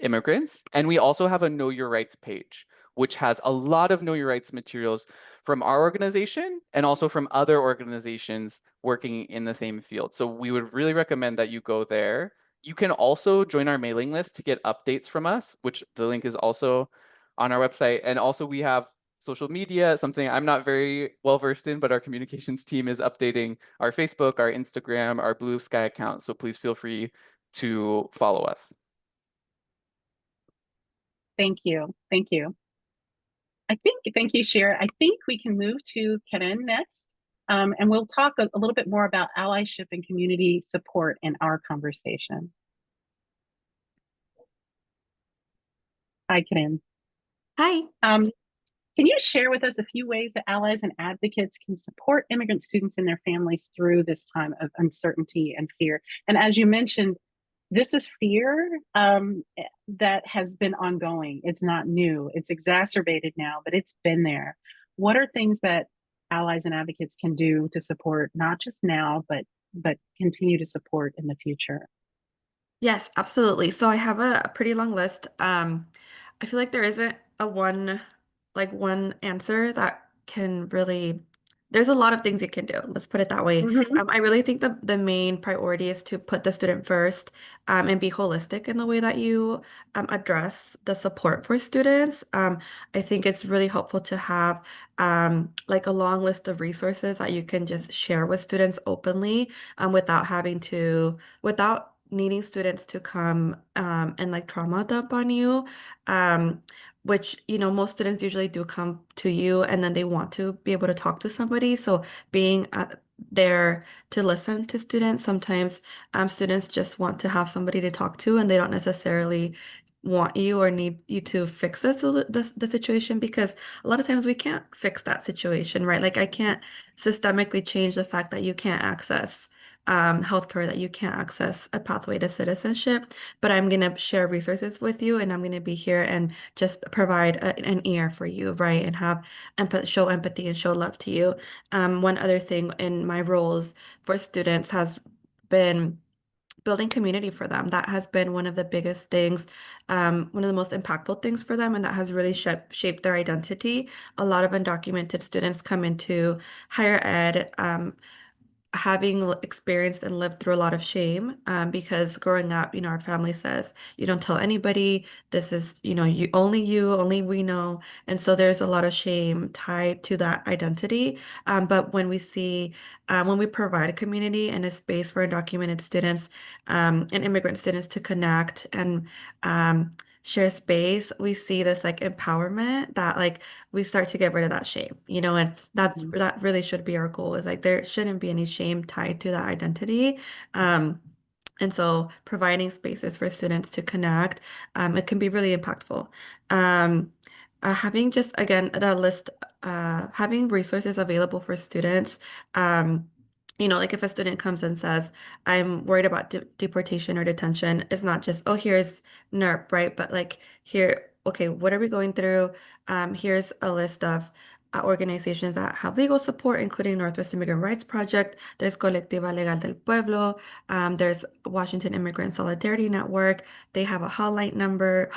immigrants. And we also have a Know Your Rights page, which has a lot of Know Your Rights materials from our organization and also from other organizations working in the same field. So we would really recommend that you go there. You can also join our mailing list to get updates from us, which the link is also on our website. And also we have social media, something I'm not very well versed in, but our communications team is updating our Facebook, our Instagram, our Blue Sky account. So please feel free to follow us. Thank you. Thank you. Thank you, Shira. I think we can move to Karen next. And we'll talk a little bit more about allyship and community support in our conversation. Hi, Karen. Hi. Can you share with us a few ways that allies and advocates can support immigrant students and their families through this time of uncertainty and fear? And as you mentioned, this is fear that has been ongoing. It's not new. It's exacerbated now, but it's been there. What are things that allies and advocates can do to support not just now, but continue to support in the future? Yes, absolutely. So I have a pretty long list. I feel like there isn't a one answer that can really, there's a lot of things you can do. Let's put it that way. Mhm. I really think the main priority is to put the student first, and be holistic in the way that you address the support for students. I think it's really helpful to have like a long list of resources that you can just share with students openly, without needing students to come and like trauma dump on you. Um, which, most students usually do come to you and then they want to be able to talk to somebody. So being there to listen to students, sometimes students just want to have somebody to talk to and they don't necessarily want you or need you to fix the situation, because a lot of times we can't fix that situation, right? Like I can't systemically change the fact that you can't access healthcare, that you can't access a pathway to citizenship, but I'm going to share resources with you and I'm going to be here and just provide an ear for you, right? And have show empathy and show love to you. One other thing in my roles for students has been building community for them. That has been one of the biggest things, one of the most impactful things for them, and that has really shaped their identity. A lot of undocumented students come into higher ed, having experienced and lived through a lot of shame, because growing up, our family says you don't tell anybody, this is, you only we know, and so there's a lot of shame tied to that identity. But when we provide a community and a space for undocumented students, and immigrant students to connect and share space, we see this like empowerment that like we start to get rid of that shame, and that really should be our goal, is like there shouldn't be any shame tied to that identity. Um, and so providing spaces for students to connect, it can be really impactful. Um, having just again the list, having resources available for students. Like if a student comes and says, I'm worried about deportation or detention, it's not just, oh, here's NERP, right? But like here, okay, what are we going through? Here's a list of organizations that have legal support, including Northwest Immigrant Rights Project. There's Colectiva Legal del Pueblo. There's Washington Immigrant Solidarity Network. They have a hotline number,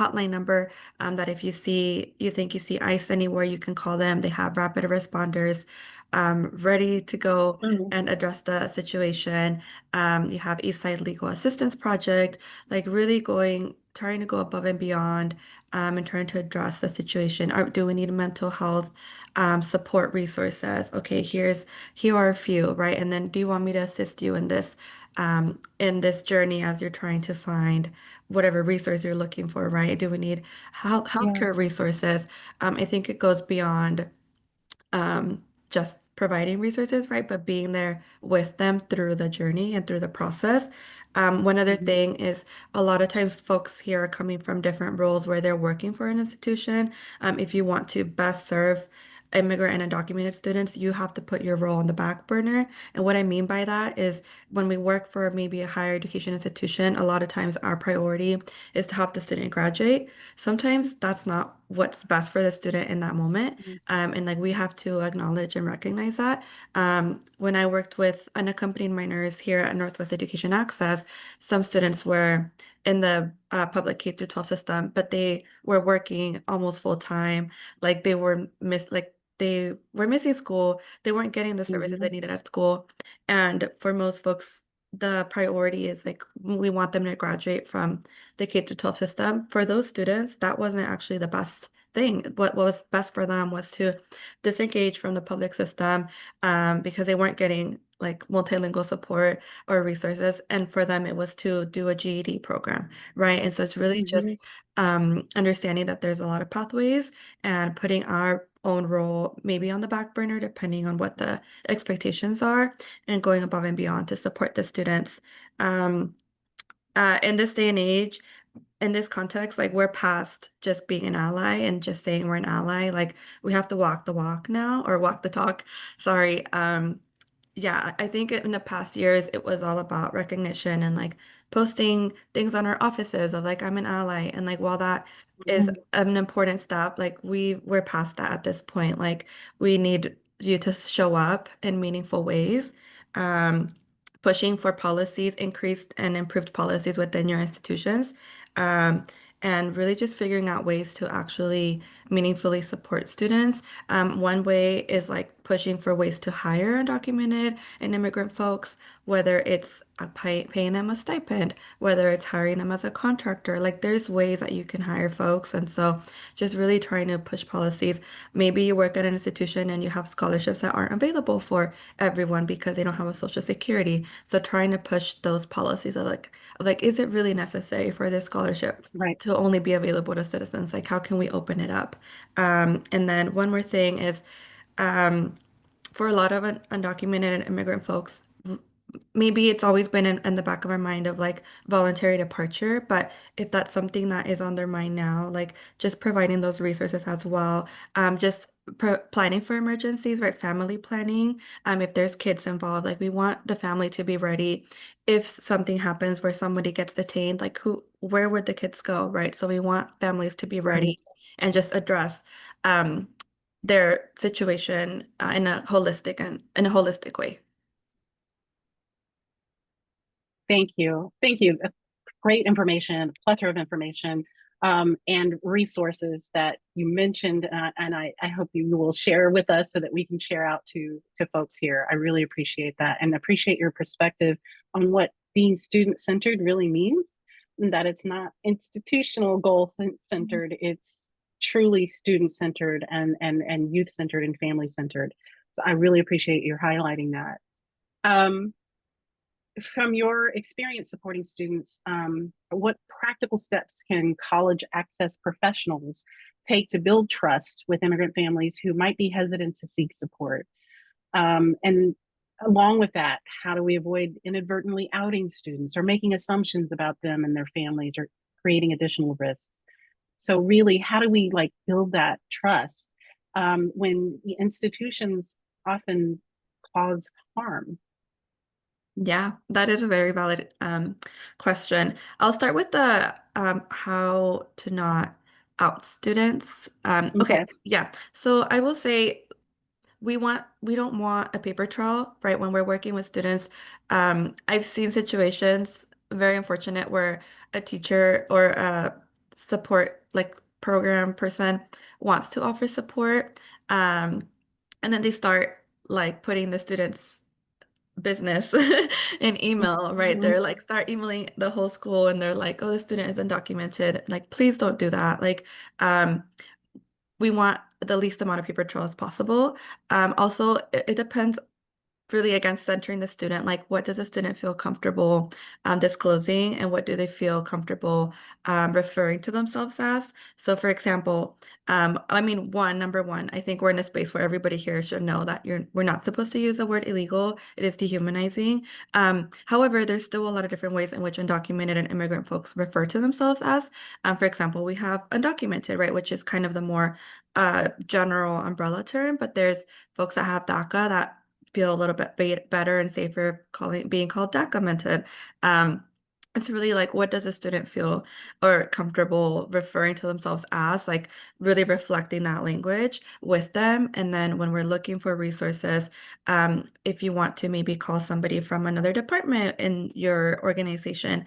that if you think you see ICE anywhere, you can call them. They have rapid responders ready to go Mhm. and address the situation. You have Eastside Legal Assistance Project, like really trying to go above and beyond, and trying to address the situation. Do we need mental health support resources? Okay, here are a few, right? And then do you want me to assist you in this journey as you're trying to find whatever resource you're looking for, right? Do we need Yeah. healthcare resources? I think it goes beyond just providing resources, right? But being there with them through the journey and through the process. One other Mhm. thing is a lot of times folks here are coming from different roles where they're working for an institution. If you want to best serve immigrant and undocumented students, you have to put your role on the back burner. And what I mean by that is when we work for maybe a higher education institution, a lot of times our priority is to help the student graduate. Sometimes that's not what's best for the student in that moment. Mhm. And like we have to acknowledge and recognize that. When I worked with unaccompanied minors here at Northwest Education Access, some students were in the public K through 12 system, but they were working almost full time. Like they were missing school. They weren't getting the services they Mhm. needed at school. And for most folks, the priority is like we want them to graduate from the K through 12 system. For those students, that wasn't actually the best thing. What was best for them was to disengage from the public system, because they weren't getting like multilingual support or resources. And for them, it was to do a GED program, right? And so it's really just Mhm. understanding that there's a lot of pathways and putting our own role maybe on the back burner, depending on what the expectations are, and going above and beyond to support the students. Um, in this day and age, in this context, like we're past just being an ally and just saying we're an ally. Like we have to walk the walk now, or walk the talk. Sorry. Yeah, I think in the past years it was all about recognition and like posting things on our offices of like I'm an ally. And like while that is Mhm. an important step, like we're past that at this point. Like we need you to show up in meaningful ways. Um, Pushing for policies, increased and improved policies within your institutions. Um, and really just figuring out ways to actually meaningfully support students. One way is like pushing for ways to hire undocumented and immigrant folks, whether it's paying them a stipend, whether it's hiring them as a contractor. Like there's ways that you can hire folks. And so just really trying to push policies. Maybe you work at an institution and you have scholarships that aren't available for everyone because they don't have a social security. So trying to push those policies of like, is it really necessary for this scholarship Right. to only be available to citizens? Like, how can we open it up? And then one more thing is, um, for a lot of undocumented and immigrant folks, maybe it's always been in the back of our mind of like voluntary departure, but if that's something that is on their mind now, like just providing those resources as well, just planning for emergencies, right? Family planning. If there's kids involved, like we want the family to be ready if something happens where somebody gets detained, like where would the kids go, right? So we want families to be Right. ready and just address um, their situation in a holistic way. Thank you. Thank you. Great information, plethora of information, and resources that you mentioned, and I hope you will share with us so that we can share out to folks here. I really appreciate that and appreciate your perspective on what being student-centered really means, and that it's not institutional goal-centered, it's truly student-centered and youth-centered and family-centered. So I really appreciate your highlighting that. From your experience supporting students, what practical steps can college access professionals take to build trust with immigrant families who might be hesitant to seek support? And along with that, how do we avoid inadvertently outing students or making assumptions about them and their families or creating additional risks? So really, how do we like build that trust when the institutions often cause harm? Yeah, that is a very valid question. I'll start with the how to not out students. Okay, Okay. yeah. So I will say we don't want a paper trail, right? When we're working with students, I've seen situations very unfortunate where a teacher or a support like program person wants to offer support, and then they start like putting the students' business in email, right? Mhm. They're like start emailing the whole school and they're like, oh, the student is undocumented. Like, please don't do that. Like, um, we want the least amount of paper trail as possible. Also, it depends really against centering the student. Like, what does a student feel comfortable disclosing, and what do they feel comfortable referring to themselves as? So, for example, I mean, number one, I think we're in a space where everybody here should know that we're not supposed to use the word illegal. It is dehumanizing. However, there's still a lot of different ways in which undocumented and immigrant folks refer to themselves as. For example, we have undocumented, right, which is kind of the more general umbrella term, but there's folks that have DACA that feel a little bit better and safer being called documented. It's really like, what does a student feel or comfortable referring to themselves as, like really reflecting that language with them. And then when we're looking for resources, if you want to maybe call somebody from another department in your organization,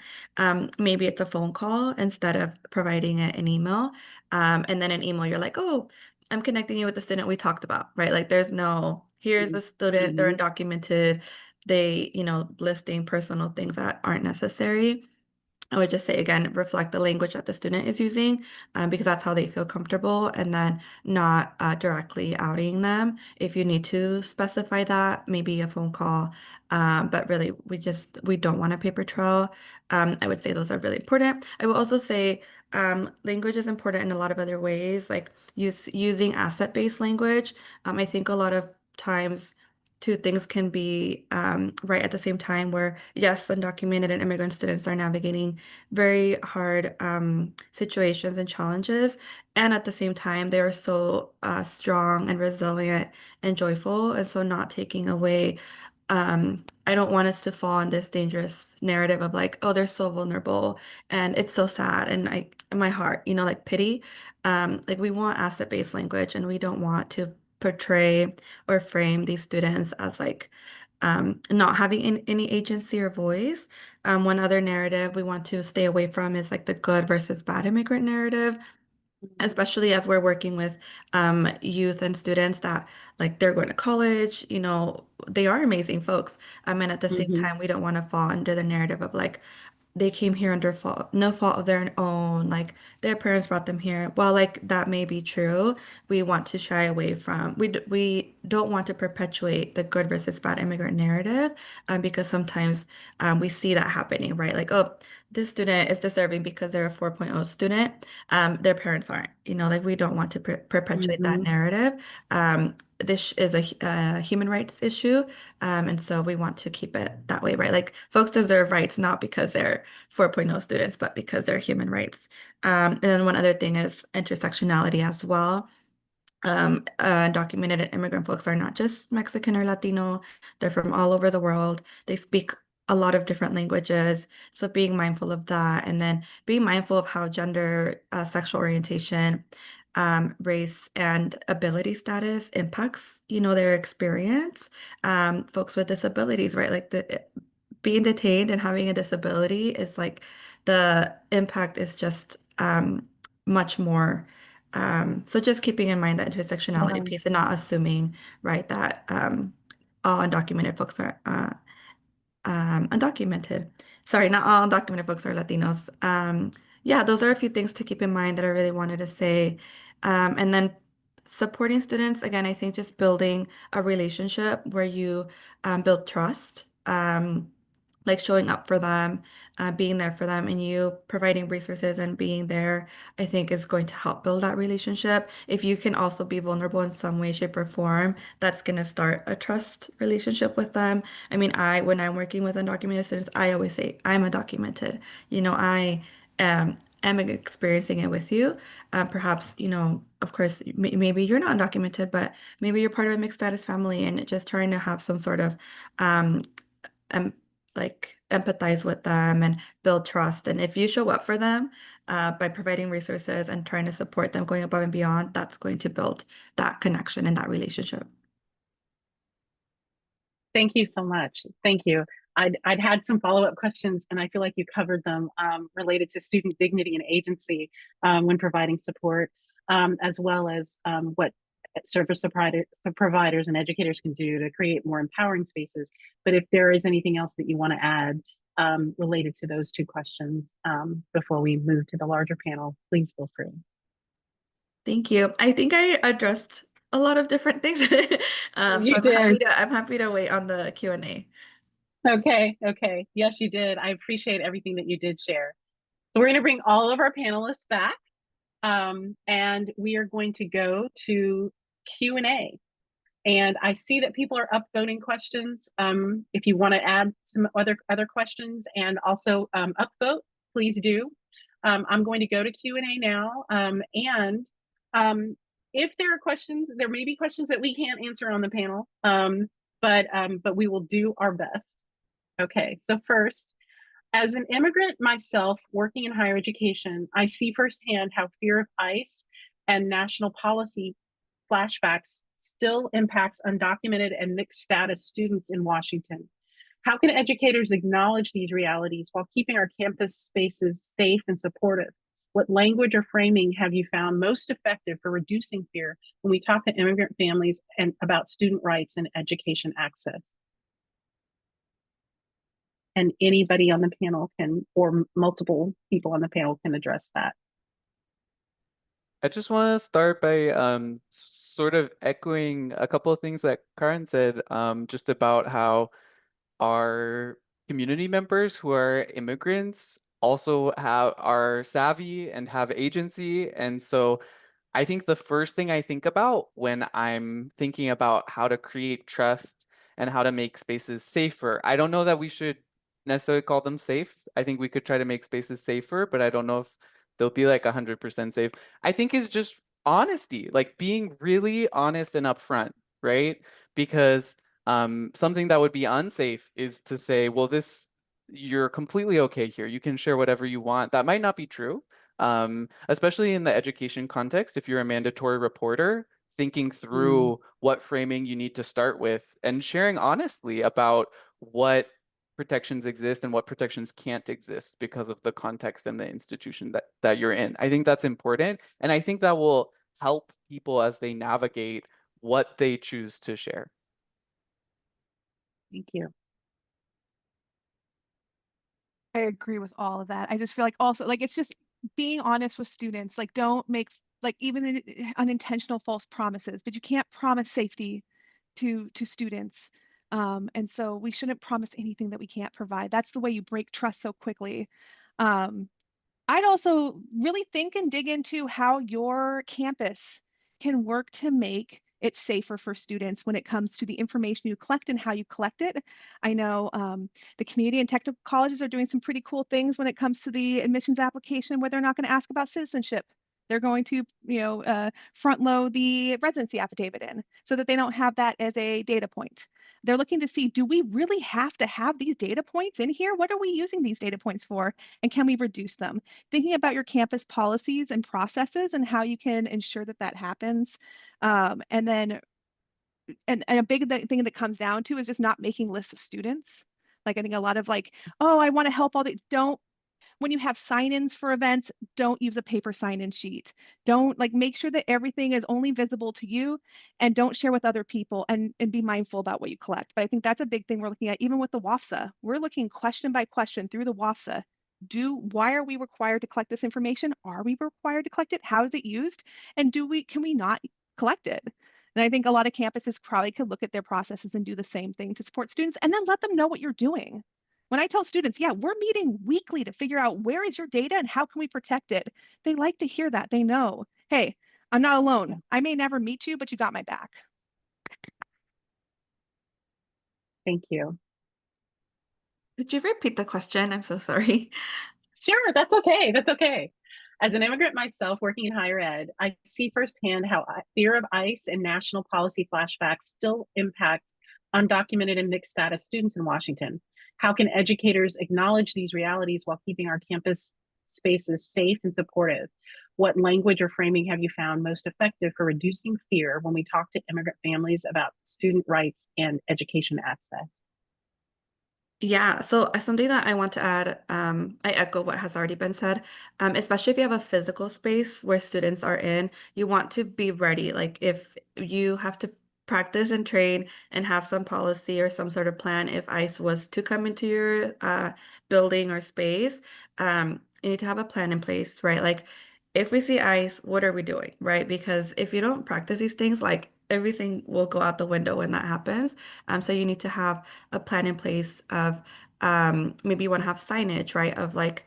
maybe it's a phone call instead of providing an email. And then an email, you're like, oh, I'm connecting you with the student we talked about, right? Like there's no, here's a student, they're Mhm. undocumented, they, listing personal things that aren't necessary. I would just say again, reflect the language that the student is using, because that's how they feel comfortable, and then not directly outing them. If you need to specify that, maybe a phone call. But really, we don't want a paper trail. I would say those are really important. I will also say language is important in a lot of other ways, like using asset-based language. I think a lot of times two things can be right at the same time, where yes, undocumented and immigrant students are navigating very hard situations and challenges, and at the same time they are so strong and resilient and joyful, and so not taking away. I don't want us to fall in this dangerous narrative of like, oh, they're so vulnerable and it's so sad, and in my heart, like pity. Like we want asset-based language, and we don't want to portray or frame these students as like not having any agency or voice. One other narrative we want to stay away from is like the good versus bad immigrant narrative. especially as we're working with youth and students that like they're going to college, you know, they are amazing folks. And at the same Mhm. time, we don't want to fall under the narrative of like they came here under fault, no fault of their own, like their parents brought them here. While like that may be true, we want to shy away from, we don't want to perpetuate the good versus bad immigrant narrative, because sometimes we see that happening, right? Like, oh, this student is deserving because they're a 4.0 student. Their parents aren't, you know, like we don't want to perpetuate that Mhm. narrative. This is a human rights issue, and so we want to keep it that way, right? Like folks deserve rights not because they're 4.0 students, but because they're human rights. And then one other thing is intersectionality as well. Undocumented immigrant folks are not just Mexican or Latino, they're from all over the world. They speak a lot of different languages. So being mindful of that, and then being mindful of how gender, sexual orientation, race, and ability status impacts, you know, their experience. Folks with disabilities, right? Like being detained and having a disability is like the impact is just much more. So just keeping in mind that intersectionality Yeah. piece and not assuming, right, that all undocumented folks are undocumented. Sorry, not all undocumented folks are Latinos. Yeah, those are a few things to keep in mind that I really wanted to say. And then supporting students, again, I think just building a relationship where you build trust. Like showing up for them, being there for them, and you providing resources and being there, I think is going to help build that relationship. If you can also be vulnerable in some way, shape, or form, that's going to start a trust relationship with them. I mean, when I'm working with undocumented students, I always say, I'm undocumented. You know, I am experiencing it with you. Perhaps, you know, of course, maybe you're not undocumented, but maybe you're part of a mixed status family and just trying to have some sort of um, em like empathize with them and build trust. And if you show up for them by providing resources and trying to support them, going above and beyond, that's going to build that connection and that relationship. Thank you so much. Thank you. I'd had some follow-up questions, and I feel like you covered them related to student dignity and agency when providing support, as well as what providers and educators can do to create more empowering spaces. But if there is anything else that you want to add related to those two questions before we move to the larger panel, please feel free. Thank you. I think I addressed a lot of different things. So You did. I'm happy to wait on the Q&A. Okay, okay. Yes, you did. I appreciate everything that you did share. So we're going to bring all of our panelists back, and we are going to go to Q&A. And I see that people are upvoting questions. If you want to add some other questions and also upvote, please do. I'm going to go to Q&A now. And if there are questions, there may be questions that we can't answer on the panel, but we will do our best. Okay, so first, as an immigrant myself working in higher education, I see firsthand how fear of ICE and national policy flashbacks still impacts undocumented and mixed status students in Washington. How can educators acknowledge these realities while keeping our campus spaces safe and supportive? What language or framing have you found most effective for reducing fear when we talk to immigrant families and about student rights and education access? And anybody on the panel can, or multiple people on the panel can address that. I just want to start by sort of echoing a couple of things that Karen said, just about how our community members who are immigrants also are savvy and have agency. And so I think the first thing I think about when I'm thinking about how to create trust and how to make spaces safer, I don't know that we should necessarily call them safe. I think we could try to make spaces safer, but I don't know if they'll be like 100% safe. I think is just honesty, like being really honest and upfront, right? Because something that would be unsafe is to say, well, you're completely okay here. You can share whatever you want. That might not be true. Especially in the education context, if you're a mandatory reporter, thinking through what framing you need to start with and sharing honestly about what protections exist and what protections can't exist because of the context and the institution that you're in. I think that's important. And I think that will help people as they navigate what they choose to share. Thank you. I agree with all of that. I just feel like also like it's just being honest with students. Like don't make like even unintentional false promises, but you can't promise safety to students. And so we shouldn't promise anything that we can't provide. That's the way you break trust so quickly. Um, I'd also really think and dig into how your campus can work to make it safer for students when it comes to the information you collect and how you collect it. I know the community and technical colleges are doing some pretty cool things when it comes to the admissions application where they're not going to ask about citizenship. They're going to, front load the residency affidavit in so that they don't have that as a data point. They're looking to see, do we really have to have these data points in here? What are we using these data points for? And can we reduce them? Thinking about your campus policies and processes and how you can ensure that that happens. And then, and a big thing that comes down to is just not making lists of students. Like I think a lot of like, oh, I want to help all these. Don't, when you have sign-ins for events, don't use a paper sign-in sheet. Don't like make sure that everything is only visible to you and don't share with other people and be mindful about what you collect. But I think that's a big thing we're looking at, even with the WAFSA. We're looking question by question through the WAFSA. Why are we required to collect this information? Are we required to collect it? How is it used? And can we not collect it? And I think a lot of campuses probably could look at their processes and do the same thing to support students and then let them know what you're doing. When I tell students, yeah, we're meeting weekly to figure out where is your data and how can we protect it, they like to hear that. They know, hey, I'm not alone. I may never meet you, but you got my back. Thank you. Could you repeat the question? I'm so sorry. Sure, that's okay. That's okay. As an immigrant myself working in higher ed, I see firsthand how fear of ICE and national policy flashbacks still impact undocumented and mixed status students in Washington. How can educators acknowledge these realities while keeping our campus spaces safe and supportive? What language or framing have you found most effective for reducing fear when we talk to immigrant families about student rights and education access? Yeah, so something that I want to add, I echo what has already been said, especially if you have a physical space where students are in, you want to be ready. Like if you have to practice and train and have some policy or some sort of plan, if ICE was to come into your building or space, you need to have a plan in place, right? Like if we see ICE, what are we doing, right? Because if you don't practice these things, like everything will go out the window when that happens. So you need to have a plan in place of maybe you want to have signage, right? Of like,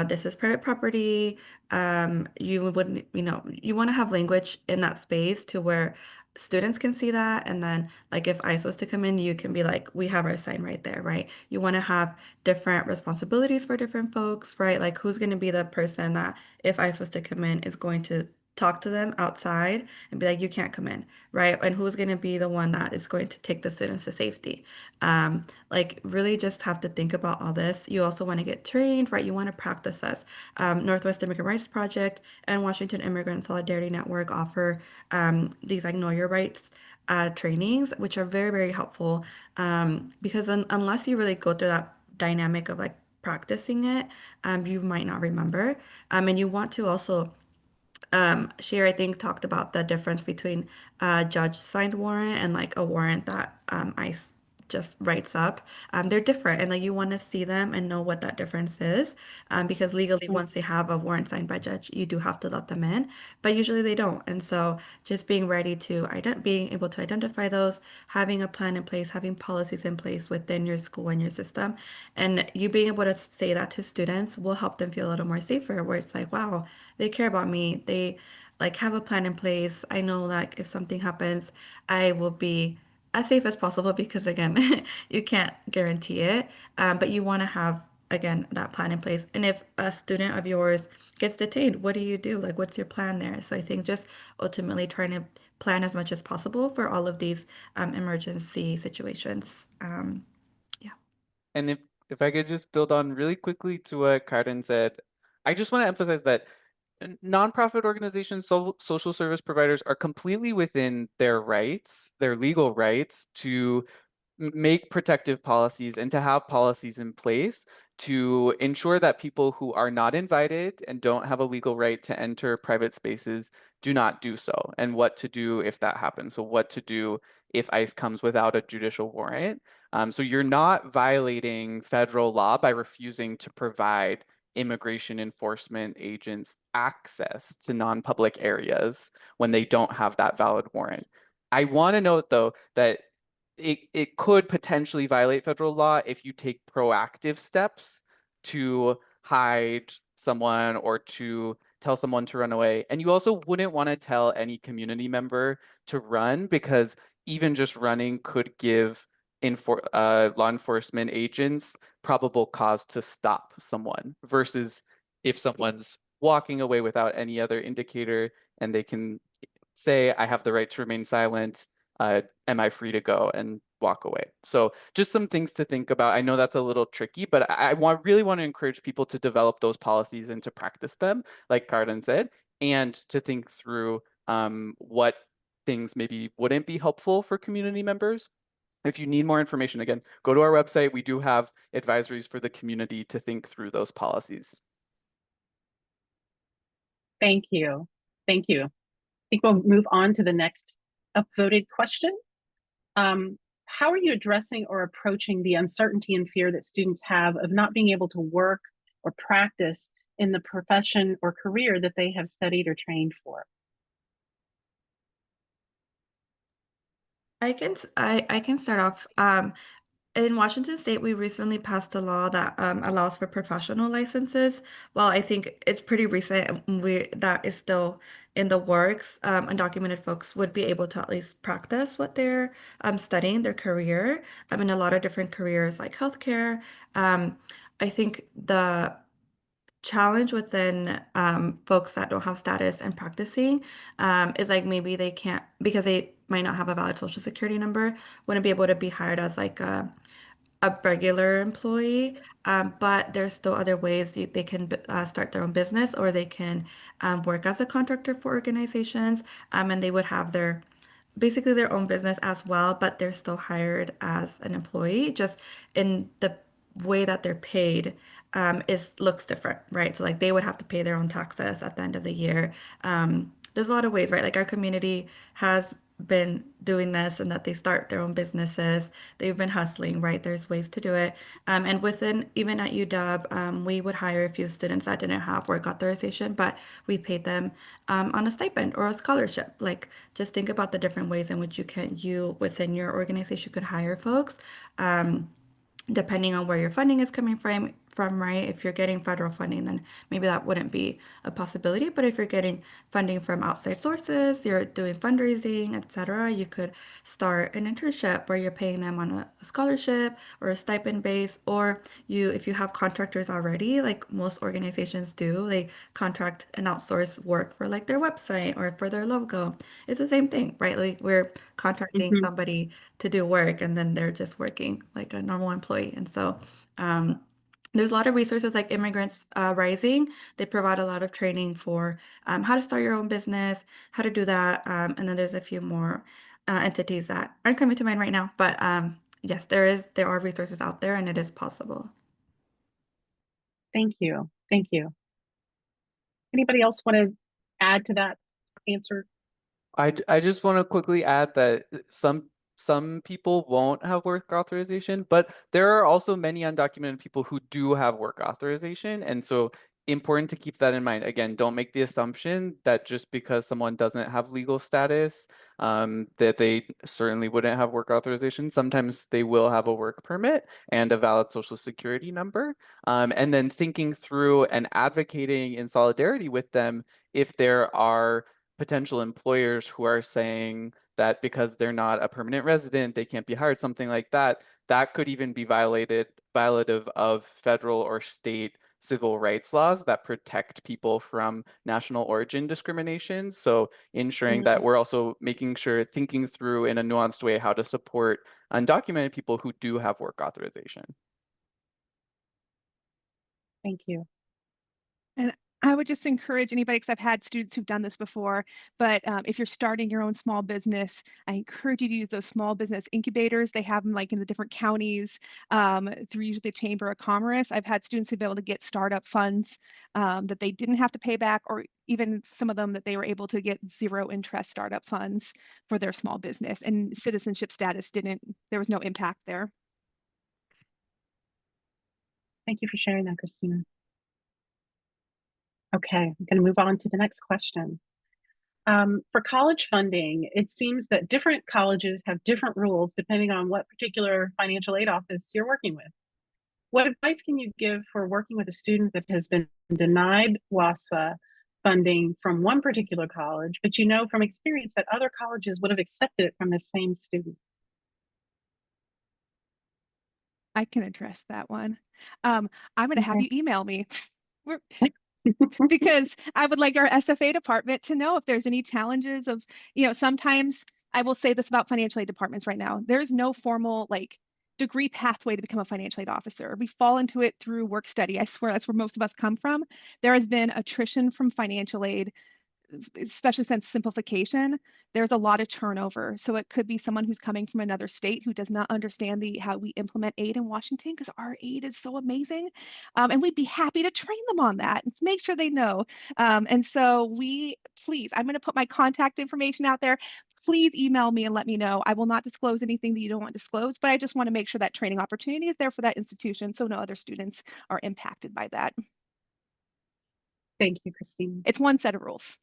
this is private property. You wouldn't, you want to have language in that space to where students can see that. And then, like, if ICE was to come in, you can be like, we have our sign right there, right? You want to have different responsibilities for different folks, right? Like, who's going to be the person that, if ICE was to come in, is going to talk to them outside and be like, you can't come in, right? And who's going to be the one that is going to take the students to safety? Like really just have to think about all this. You also want to get trained, right? You want to practice this. Northwest Immigrant Rights Project and Washington Immigrant Solidarity Network offer these like Know Your Rights trainings, which are very, very helpful because unless you really go through that dynamic of like practicing it, you might not remember. And you want to also Sheer, I think, talked about the difference between a judge signed warrant and like a warrant that ICE just writes up. They're different, and like you want to see them and know what that difference is, because legally, once they have a warrant signed by judge, you do have to let them in, but usually they don't. And so, just being ready to being able to identify those, having a plan in place, having policies in place within your school and your system, and you being able to say that to students will help them feel a little more safer. Where it's like, wow, they care about me. They like have a plan in place. I know like if something happens, I will be as safe as possible because again, you can't guarantee it. But you want to have again that plan in place. And if a student of yours gets detained, what do you do? Like what's your plan there? So I think just ultimately trying to plan as much as possible for all of these emergency situations. Yeah. And if I could just build on really quickly to what Karen said, I just want to emphasize that nonprofit organizations, social service providers are completely within their rights, their legal rights to make protective policies and to have policies in place to ensure that people who are not invited and don't have a legal right to enter private spaces do not do so, and what to do if that happens. So what to do if ICE comes without a judicial warrant. So you're not violating federal law by refusing to provide immigration enforcement agents access to non-public areas when they don't have that valid warrant. I want to note, though, that it could potentially violate federal law if you take proactive steps to hide someone or to tell someone to run away. And you also wouldn't want to tell any community member to run, because even just running could give law enforcement agents probable cause to stop someone, versus if someone's walking away without any other indicator and they can say, I have the right to remain silent, am I free to go, and walk away. So just some things to think about. I know that's a little tricky, but I really want to encourage people to develop those policies and to practice them, like Carden said, and to think through what things maybe wouldn't be helpful for community members. If you need more information, again, go to our website. We do have advisories for the community to think through those policies. Thank you. Thank you. I think we'll move on to the next upvoted question. How are you addressing or approaching the uncertainty and fear that students have of not being able to work or practice in the profession or career that they have studied or trained for? I can start off. In Washington State, we recently passed a law that allows for professional licenses. Well, I think it's pretty recent. That is still in the works. Undocumented folks would be able to at least practice what they're studying, their career, in a lot of different careers like healthcare. I think the challenge within folks that don't have status and practicing is like maybe they can't, because they might not have a valid social security number, wouldn't be able to be hired as like a regular employee, but there's still other ways they can start their own business, or they can work as a contractor for organizations, and they would have their basically their own business as well, but they're still hired as an employee. Just in the way that they're paid is looks different, right? So like they would have to pay their own taxes at the end of the year. There's a lot of ways, right? Like our community has been doing this, and that they start their own businesses. They've been hustling, right? There's ways to do it. And within, even at UW, we would hire a few students that didn't have work authorization, but we paid them on a stipend or a scholarship. Like just think about the different ways in which you within your organization could hire folks. Depending on where your funding is coming from, right? If you're getting federal funding, then maybe that wouldn't be a possibility. But if you're getting funding from outside sources, you're doing fundraising, etc., you could start an internship where you're paying them on a scholarship or a stipend base, or if you have contractors already, like most organizations do, they contract and outsource work for like their website or for their logo. It's the same thing, right? Like we're contracting somebody to do work, and then they're just working like a normal employee. And so there's a lot of resources like Immigrants Rising. They provide a lot of training for how to start your own business, how to do that. And then there's a few more entities that aren't coming to mind right now. But yes, there are resources out there, and it is possible. Thank you. Thank you. Anybody else want to add to that answer? I just want to quickly add that some people won't have work authorization, but there are also many undocumented people who do have work authorization. And so important to keep that in mind. Again, don't make the assumption that just because someone doesn't have legal status, that they certainly wouldn't have work authorization. Sometimes they will have a work permit and a valid social security number. And then thinking through and advocating in solidarity with them if there are potential employers who are saying that because they're not a permanent resident, they can't be hired, something like that, that could even be violative of federal or state civil rights laws that protect people from national origin discrimination. So ensuring that we're also thinking through in a nuanced way how to support undocumented people who do have work authorization. Thank you. And I would just encourage anybody, because I've had students who've done this before, but if you're starting your own small business, I encourage you to use those small business incubators. They have them like in the different counties through usually the Chamber of Commerce. I've had students who've been able to get startup funds that they didn't have to pay back, or even some of them that they were able to get zero interest startup funds for their small business, and citizenship status there was no impact there. Thank you for sharing that, Christina. Okay, I'm going to move on to the next question. For college funding, it seems that different colleges have different rules depending on what particular financial aid office you're working with. What advice can you give for working with a student that has been denied WASFA funding from one particular college, but you know from experience that other colleges would have accepted it from the same student? I can address that one. I'm going to have Okay. you email me. Because I would like our SFA department to know if there's any challenges of, sometimes I will say this about financial aid departments right now. There's no formal like degree pathway to become a financial aid officer. We fall into it through work study. I swear that's where most of us come from. There has been attrition from financial aid, especially since simplification. There's a lot of turnover. So it could be someone who's coming from another state who does not understand how we implement aid in Washington, because our aid is so amazing. And we'd be happy to train them on that and make sure they know. And so please, I'm going to put my contact information out there. Please email me and let me know. I will not disclose anything that you don't want disclosed, but I just want to make sure that training opportunity is there for that institution so no other students are impacted by that. Thank you, Christine. It's one set of rules.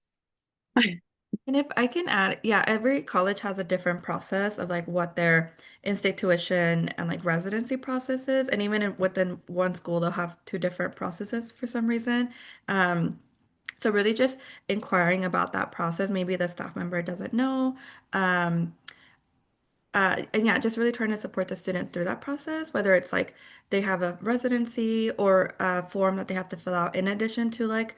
And if I can add, yeah, every college has a different process of like what their in-state tuition and like residency process is. And even within one school, they'll have two different processes for some reason. So really just inquiring about that process. Maybe the staff member doesn't know. Um, and yeah, just really trying to support the student through that process, whether it's like they have a residency or a form that they have to fill out in addition to like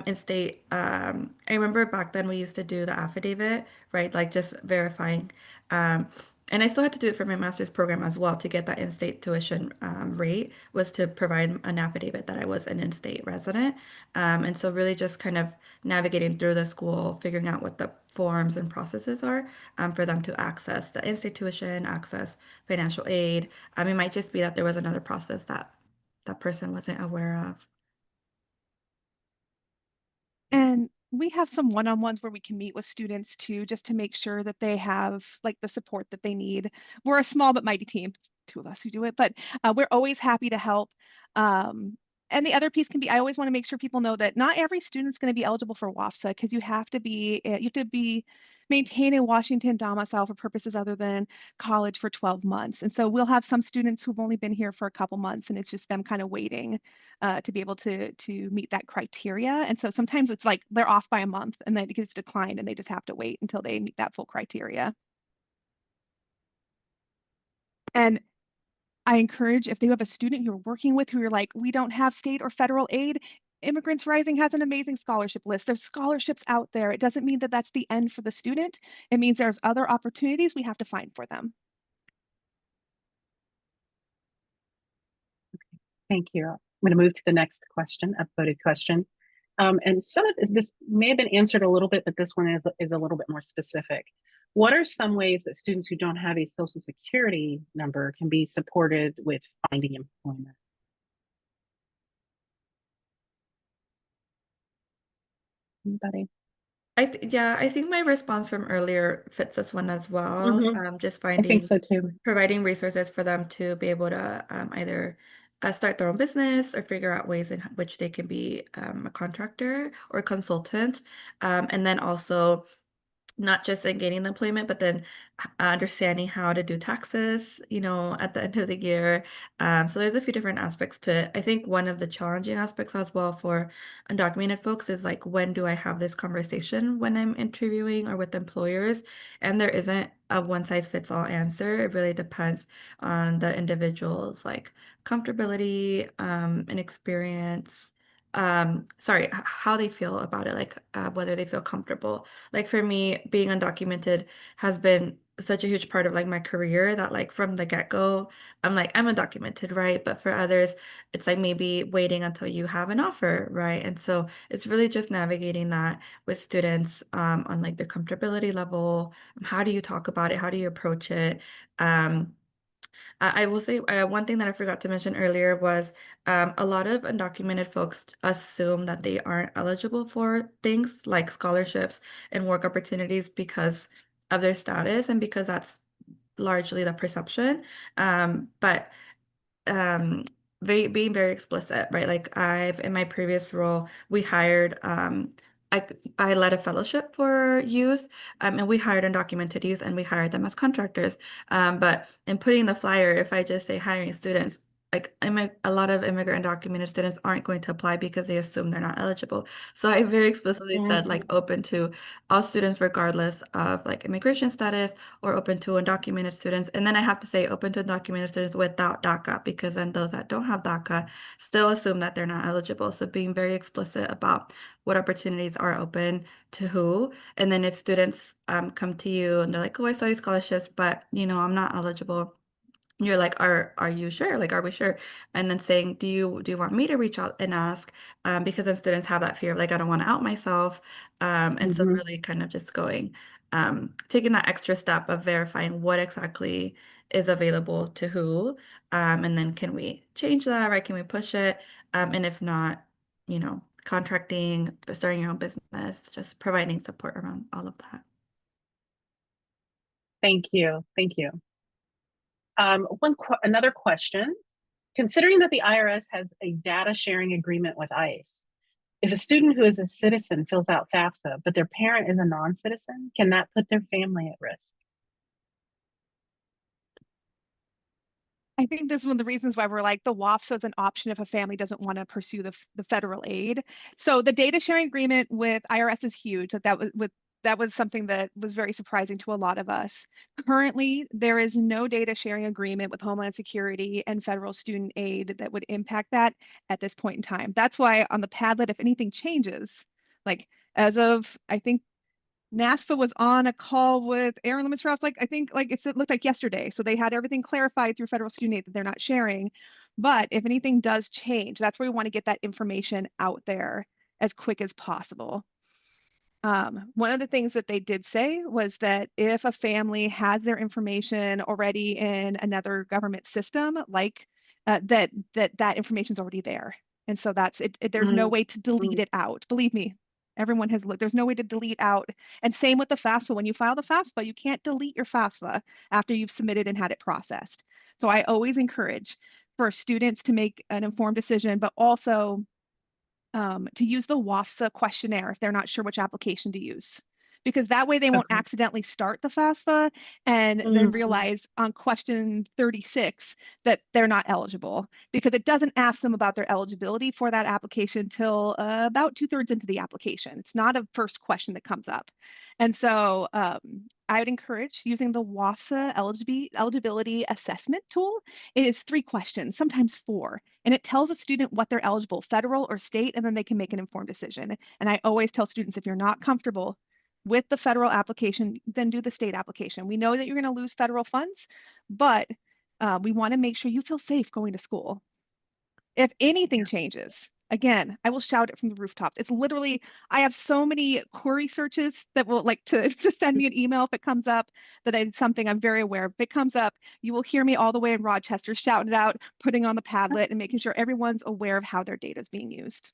in-state. I remember back then we used to do the affidavit, right? Like just verifying. Um, and I still had to do it for my master's program as well to get that in-state tuition rate was to provide an affidavit that I was an in-state resident. And so really just kind of navigating through the school, figuring out what the forms and processes are for them to access the in-state tuition, access financial aid. It might just be that there was another process that that person wasn't aware of. And we have some one-on-ones where we can meet with students too, just to make sure that they have like the support that they need. We're a small but mighty team, it's two of us who do it, but we're always happy to help. And the other piece can be, I always want to make sure people know that not every student's going to be eligible for WAFSA, because you have to be maintain a Washington domicile for purposes other than college for 12 months. And so we'll have some students who've only been here for a couple months, and it's just them kind of waiting to be able to meet that criteria. And so sometimes it's like they're off by a month and then it gets declined and they just have to wait until they meet that full criteria. And I encourage, if you have a student you're working with who you're like, we don't have state or federal aid, Immigrants Rising has an amazing scholarship list. There's scholarships out there. It doesn't mean that that's the end for the student. It means there's other opportunities we have to find for them. Thank you. I'm going to move to the next question, upvoted question. And some of this may have been answered a little bit, but this one is a little bit more specific. What are some ways that students who don't have a Social Security number can be supported with finding employment? Anybody? I think my response from earlier fits this one as well. Just I think finding, so too. providing resources for them to be able to either start their own business or figure out ways in which they can be a contractor or consultant. And then also not just in gaining the employment, but then understanding how to do taxes, at the end of the year. So there's a few different aspects to it. I think one of the challenging aspects as well for undocumented folks is like, when do I have this conversation when I'm interviewing or with employers? And there isn't a one size fits all answer. It really depends on the individual's like comfortability and experience. how they feel about it, like whether they feel comfortable. Like for me, being undocumented has been such a huge part of like my career that like from the get-go, I'm like, I'm undocumented, right? But for others, it's like maybe waiting until you have an offer, right? And so it's really just navigating that with students on like their comfortability level. How do you talk about it? How do you approach it? Um, I will say one thing that I forgot to mention earlier was a lot of undocumented folks assume that they aren't eligible for things like scholarships and work opportunities because of their status and because that's largely the perception. But um being very explicit, right? Like I've in my previous role, we hired I I led a fellowship for youth, and we hired undocumented youth and we hired them as contractors. But in putting the flyer, if I just say hiring students, like a lot of immigrant undocumented students aren't going to apply because they assume they're not eligible. So I very explicitly said like open to all students regardless of like immigration status or open to undocumented students. And then I have to say open to undocumented students without DACA because then those that don't have DACA still assume that they're not eligible. So being very explicit about what opportunities are open to who. And then if students come to you and they're like, oh, I saw your scholarships, but I'm not eligible. You're like, are you sure? Like, are we sure? And then saying, do you want me to reach out and ask? Because then students have that fear of like, I don't want to out myself. And so really kind of just taking that extra step of verifying what exactly is available to who. And then can we change that, right? Can we push it? And if not, contracting, starting your own business, just providing support around all of that. Thank you. Thank you. Another question. Considering that the IRS has a data sharing agreement with ICE, if a student who is a citizen fills out FAFSA, but their parent is a non-citizen, can that put their family at risk? I think this is one of the reasons why we're like the WAFSA is an option if a family doesn't want to pursue the federal aid. So the data sharing agreement with IRS is huge. That was something that was very surprising to a lot of us. Currently, there is no data sharing agreement with Homeland Security and federal student aid that would impact that at this point in time. That's why on the Padlet, if anything changes, like as of I think NASFA was on a call with Aaron Lemons Rouse, like I think like it looked like yesterday. So they had everything clarified through federal student aid that they're not sharing. But if anything does change, that's where we want to get that information out there as quick as possible. One of the things that they did say was that if a family has their information already in another government system, like that information is already there. And so that's it. There's no way to delete it out. Believe me, everyone has looked. There's no way to delete out. And same with the FAFSA. When you file the FAFSA, you can't delete your FAFSA after you've submitted and had it processed. So I always encourage for students to make an informed decision, but also to use the WAFSA questionnaire if they're not sure which application to use. Because that way they won't accidentally start the FAFSA and then realize on question 36 that they're not eligible, because it doesn't ask them about their eligibility for that application till about 2/3 into the application. It's not a first question that comes up. And so I would encourage using the WAFSA eligibility assessment tool. It is 3 questions, sometimes 4, and it tells a student what they're eligible, federal or state, and then they can make an informed decision. And I always tell students, if you're not comfortable with the federal application, then do the state application. We know that you're going to lose federal funds, but we want to make sure you feel safe going to school. If anything changes, again, I will shout it from the rooftops. It's literally, I have so many query searches that will like to send me an email if it comes up, that it's something I'm very aware of. If it comes up, you will hear me all the way in Rochester shouting it out, putting on the Padlet and making sure everyone's aware of how their data is being used.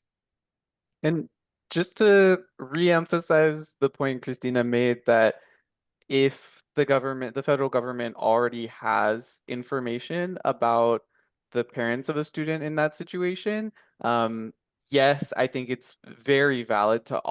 And just to re-emphasize the point Christina made, that if the federal government already has information about the parents of a student in that situation, yes, I think it's very valid to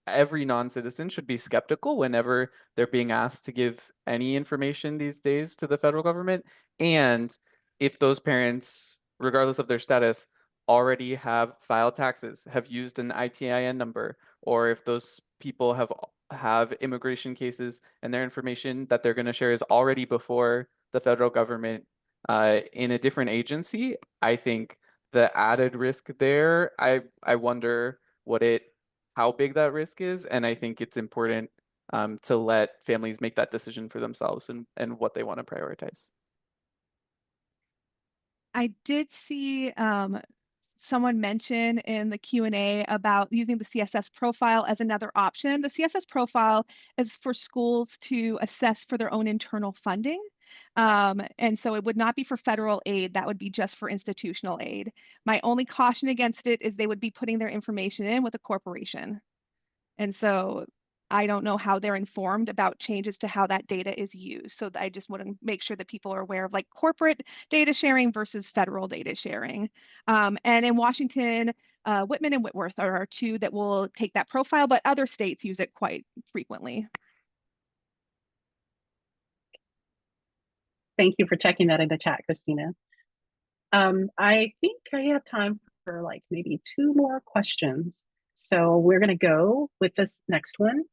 every non-citizen should be skeptical whenever they're being asked to give any information these days to the federal government. And if those parents, regardless of their status, already have filed taxes, have used an ITIN number, or if those people have immigration cases and their information that they're going to share is already before the federal government in a different agency, I think the added risk there, I wonder how big that risk is, and I think it's important to let families make that decision for themselves and what they want to prioritize. I did see someone mention in the Q&A about using the CSS profile as another option. The CSS profile is for schools to assess for their own internal funding. And so it would not be for federal aid, that would be just for institutional aid. My only caution against it is they would be putting their information in with a corporation. And so I don't know how they're informed about changes to how that data is used. So I just want to make sure that people are aware of like corporate data sharing versus federal data sharing. And in Washington, Whitman and Whitworth are our two that will take that profile, but other states use it quite frequently. Thank you for checking that in the chat, Christina. I think I have time for like maybe 2 more questions. So we're going to go with this next one.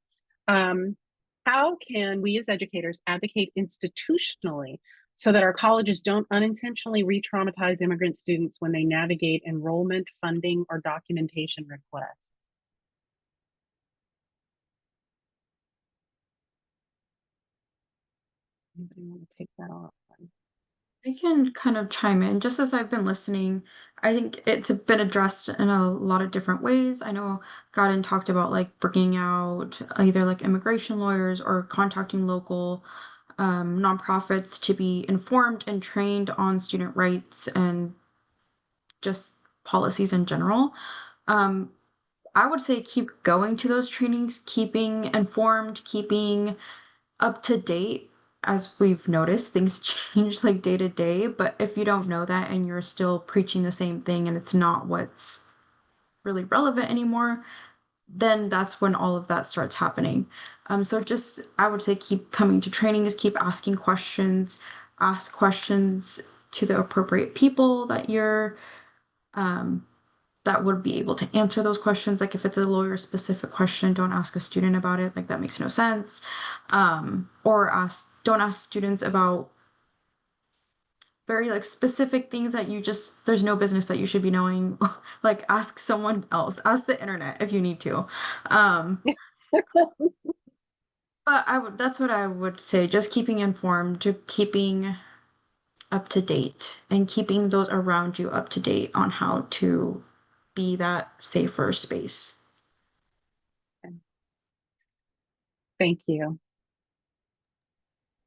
How can we as educators advocate institutionally so that our colleges don't unintentionally re-traumatize immigrant students when they navigate enrollment, funding, or documentation requests? Anybody want to take that on? I can kind of chime in. Just as I've been listening, I think it's been addressed in a lot of different ways. I know Godin talked about like bringing out either like immigration lawyers or contacting local nonprofits to be informed and trained on student rights and just policies in general. Um, I would say keep going to those trainings, keeping informed, keeping up to date. As we've noticed, things change like day to day, but if you don't know that and you're still preaching the same thing and it's not what's really relevant anymore, then that's when all of that starts happening. So just I would say keep coming to trainings, keep asking questions, ask questions to the appropriate people that you're that would be able to answer those questions. Like if it's a lawyer specific question, don't ask a student about it. Like that makes no sense. Or don't ask students about very like specific things that there's no business that you should be knowing. Like ask someone else, ask the internet if you need to. But that's what I would say. Just keeping informed, keeping up to date and keeping those around you up to date on how to be that safer space. Thank you.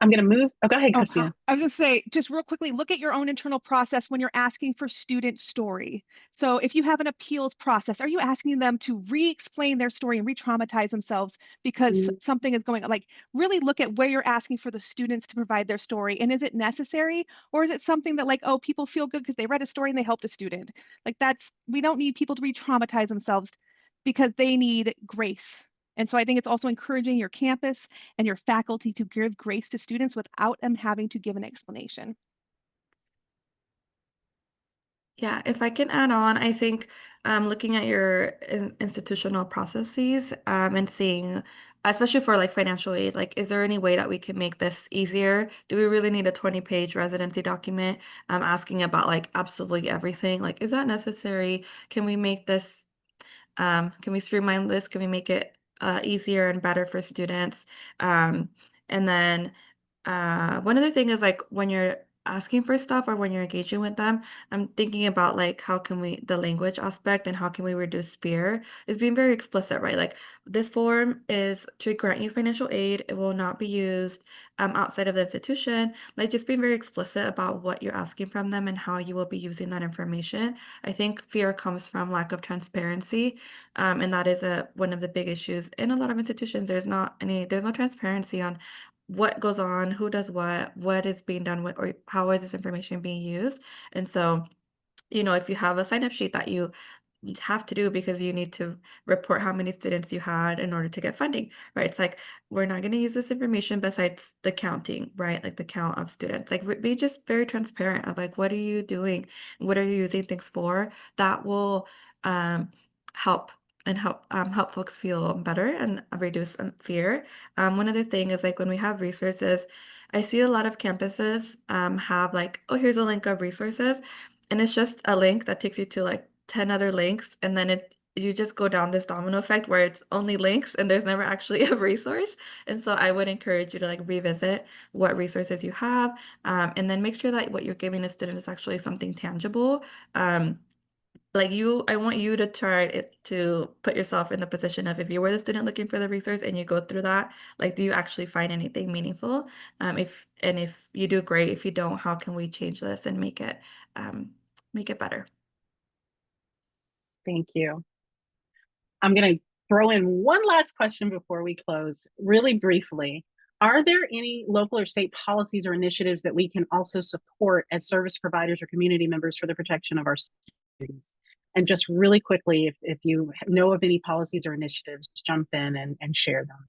I'm going to move. Oh, go ahead, Christina. I was going to say, just real quickly, look at your own internal process when you're asking for student story. So if you have an appeals process, are you asking them to re-explain their story and re-traumatize themselves because something is going on? Like really look at where you're asking for the students to provide their story. And is it necessary? Or is it something that like, oh, people feel good because they read a story and they helped a student? Like we don't need people to re-traumatize themselves because they need grace. And so I think it's also encouraging your campus and your faculty to give grace to students without them having to give an explanation. Yeah, if I can add on, I think looking at your institutional processes and seeing, especially for like financial aid, like is there any way that we can make this easier? Do we really need a 20-page residency document asking about like absolutely everything? Like, is that necessary? Can we make this can we streamline this? Can we make it easier and better for students? And then one other thing is like when you're asking for stuff or when you're engaging with them, I'm thinking about like how can the language aspect and how can we reduce fear is being very explicit, right? Like this form is to grant you financial aid. It will not be used outside of the institution. Like just being very explicit about what you're asking from them and how you will be using that information. I think fear comes from lack of transparency. And that is one of the big issues in a lot of institutions. There's no transparency on what goes on, who does what is being done with, or how is this information being used. And so, if you have a sign-up sheet that you have to do because you need to report how many students you had in order to get funding, right? It's like, we're not going to use this information besides the counting, right? Like the count of students, like be just very transparent of like, what are you doing? What are you using things for? That will help and help folks feel better and reduce fear. One other thing is like when we have resources, I see a lot of campuses have like, oh, here's a link of resources. And it's just a link that takes you to like 10 other links, and then you just go down this domino effect where it's only links and there's never actually a resource. And so I would encourage you to like revisit what resources you have, and then make sure that what you're giving a student is actually something tangible. Like I want you to try to put yourself in the position of if you were the student looking for the resource and you go through that, like, do you actually find anything meaningful? If you do, great. If you don't, how can we change this and make it better? Thank you. I'm going to throw in one last question before we close, really briefly. Are there any local or state policies or initiatives that we can also support as service providers or community members for the protection of our students? And just really quickly, if you know of any policies or initiatives, jump in and share them.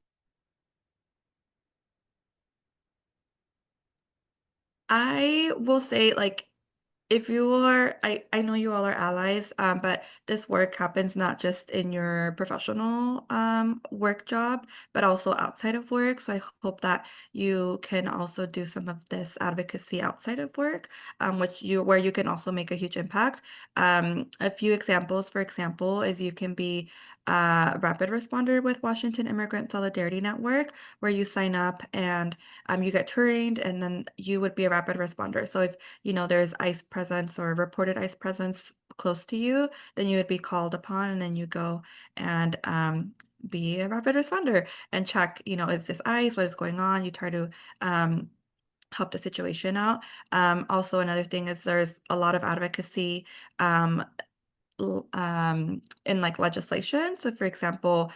I will say, like, if you are, I know you all are allies, but this work happens not just in your professional work job, but also outside of work. So I hope that you can also do some of this advocacy outside of work, where you can also make a huge impact. A few examples, for example, is you can be a rapid responder with Washington Immigrant Solidarity Network, where you sign up and you get trained, and then you would be a rapid responder. So if there's ICE presence or reported ICE presence close to you, then you would be called upon, and then you go and be a rapid responder and check, is this ICE? What is going on? You try to help the situation out. Also, another thing is there's a lot of advocacy in like legislation. So for example,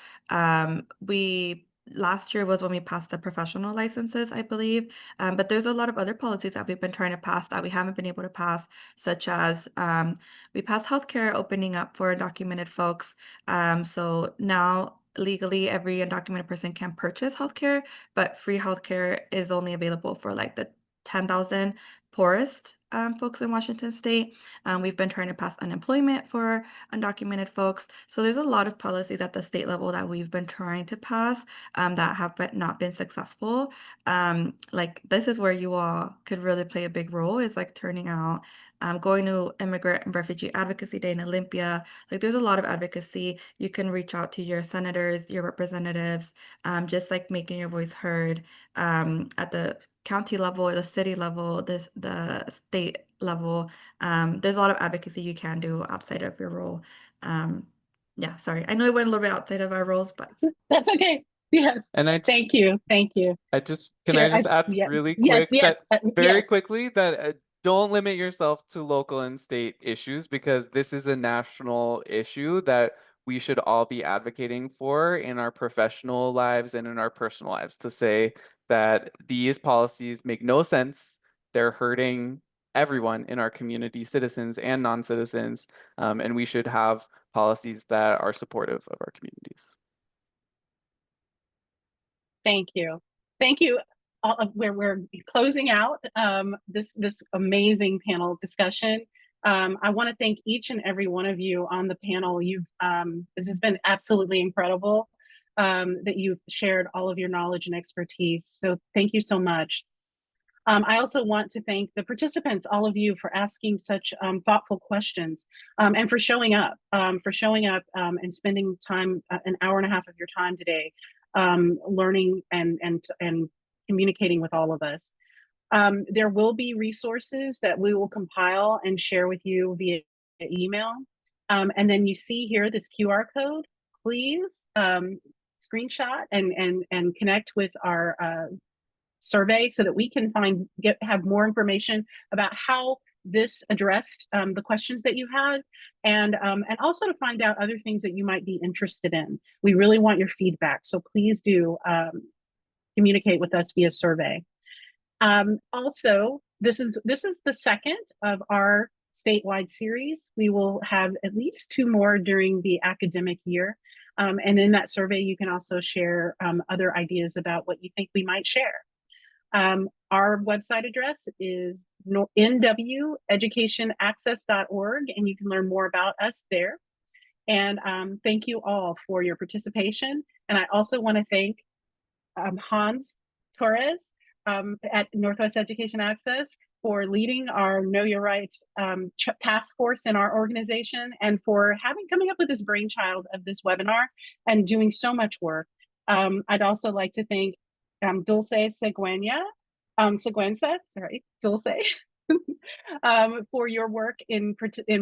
we last year was when we passed the professional licenses, I believe. But there's a lot of other policies that we've been trying to pass that we haven't been able to pass, such as we passed healthcare opening up for undocumented folks. So now legally every undocumented person can purchase healthcare, but free healthcare is only available for like the 10,000 poorest folks in Washington state. We've been trying to pass unemployment for undocumented folks. So there's a lot of policies at the state level that we've been trying to pass that have not been successful. Like, this is where you all could really play a big role, is like turning out, going to Immigrant and Refugee Advocacy Day in Olympia. Like, there's a lot of advocacy. You can reach out to your senators, your representatives, just like making your voice heard at the county level, the city level, the state level. There's a lot of advocacy you can do outside of your role. Yeah, sorry. I know it went a little bit outside of our roles, but That's okay. Yes. And Thank you. Thank you. Can I just add yes, really yes, quick that very yes. quickly that don't limit yourself to local and state issues, because this is a national issue that we should all be advocating for in our professional lives and in our personal lives, to say that these policies make no sense. They're hurting everyone in our community, citizens and non-citizens, and we should have policies that are supportive of our communities. Thank you. Thank you. We're closing out this amazing panel discussion. I want to thank each and every one of you on the panel. This has been absolutely incredible that you've shared all of your knowledge and expertise. So thank you so much. I also want to thank the participants, all of you, for asking such thoughtful questions and for showing up, and spending time, an hour and a half of your time today, learning and communicating with all of us. There will be resources that we will compile and share with you via email. And then you see here this QR code. Please screenshot and connect with our survey so that we can have more information about how this addressed the questions that you had, and also to find out other things that you might be interested in. We really want your feedback, so please do communicate with us via survey. Also, this is the second of our statewide series. We will have at least 2 more during the academic year. And in that survey, you can also share other ideas about what you think we might share. Our website address is nweducationaccess.org, and you can learn more about us there. And thank you all for your participation. And I also want to thank Hans Torres at Northwest Education Access, for leading our Know Your Rights task force in our organization, and for coming up with this brainchild of this webinar and doing so much work. I'd also like to thank Dulce Seguenza, Dulce, for your work in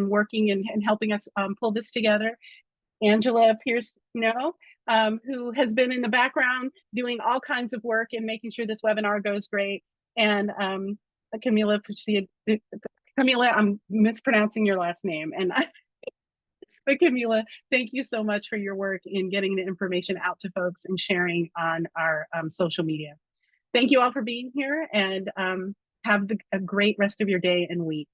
working and helping us pull this together. Angela Pierce, who has been in the background doing all kinds of work and making sure this webinar goes great. And Camila, I'm mispronouncing your last name. But Camila, thank you so much for your work in getting the information out to folks and sharing on our social media. Thank you all for being here, and have a great rest of your day and week.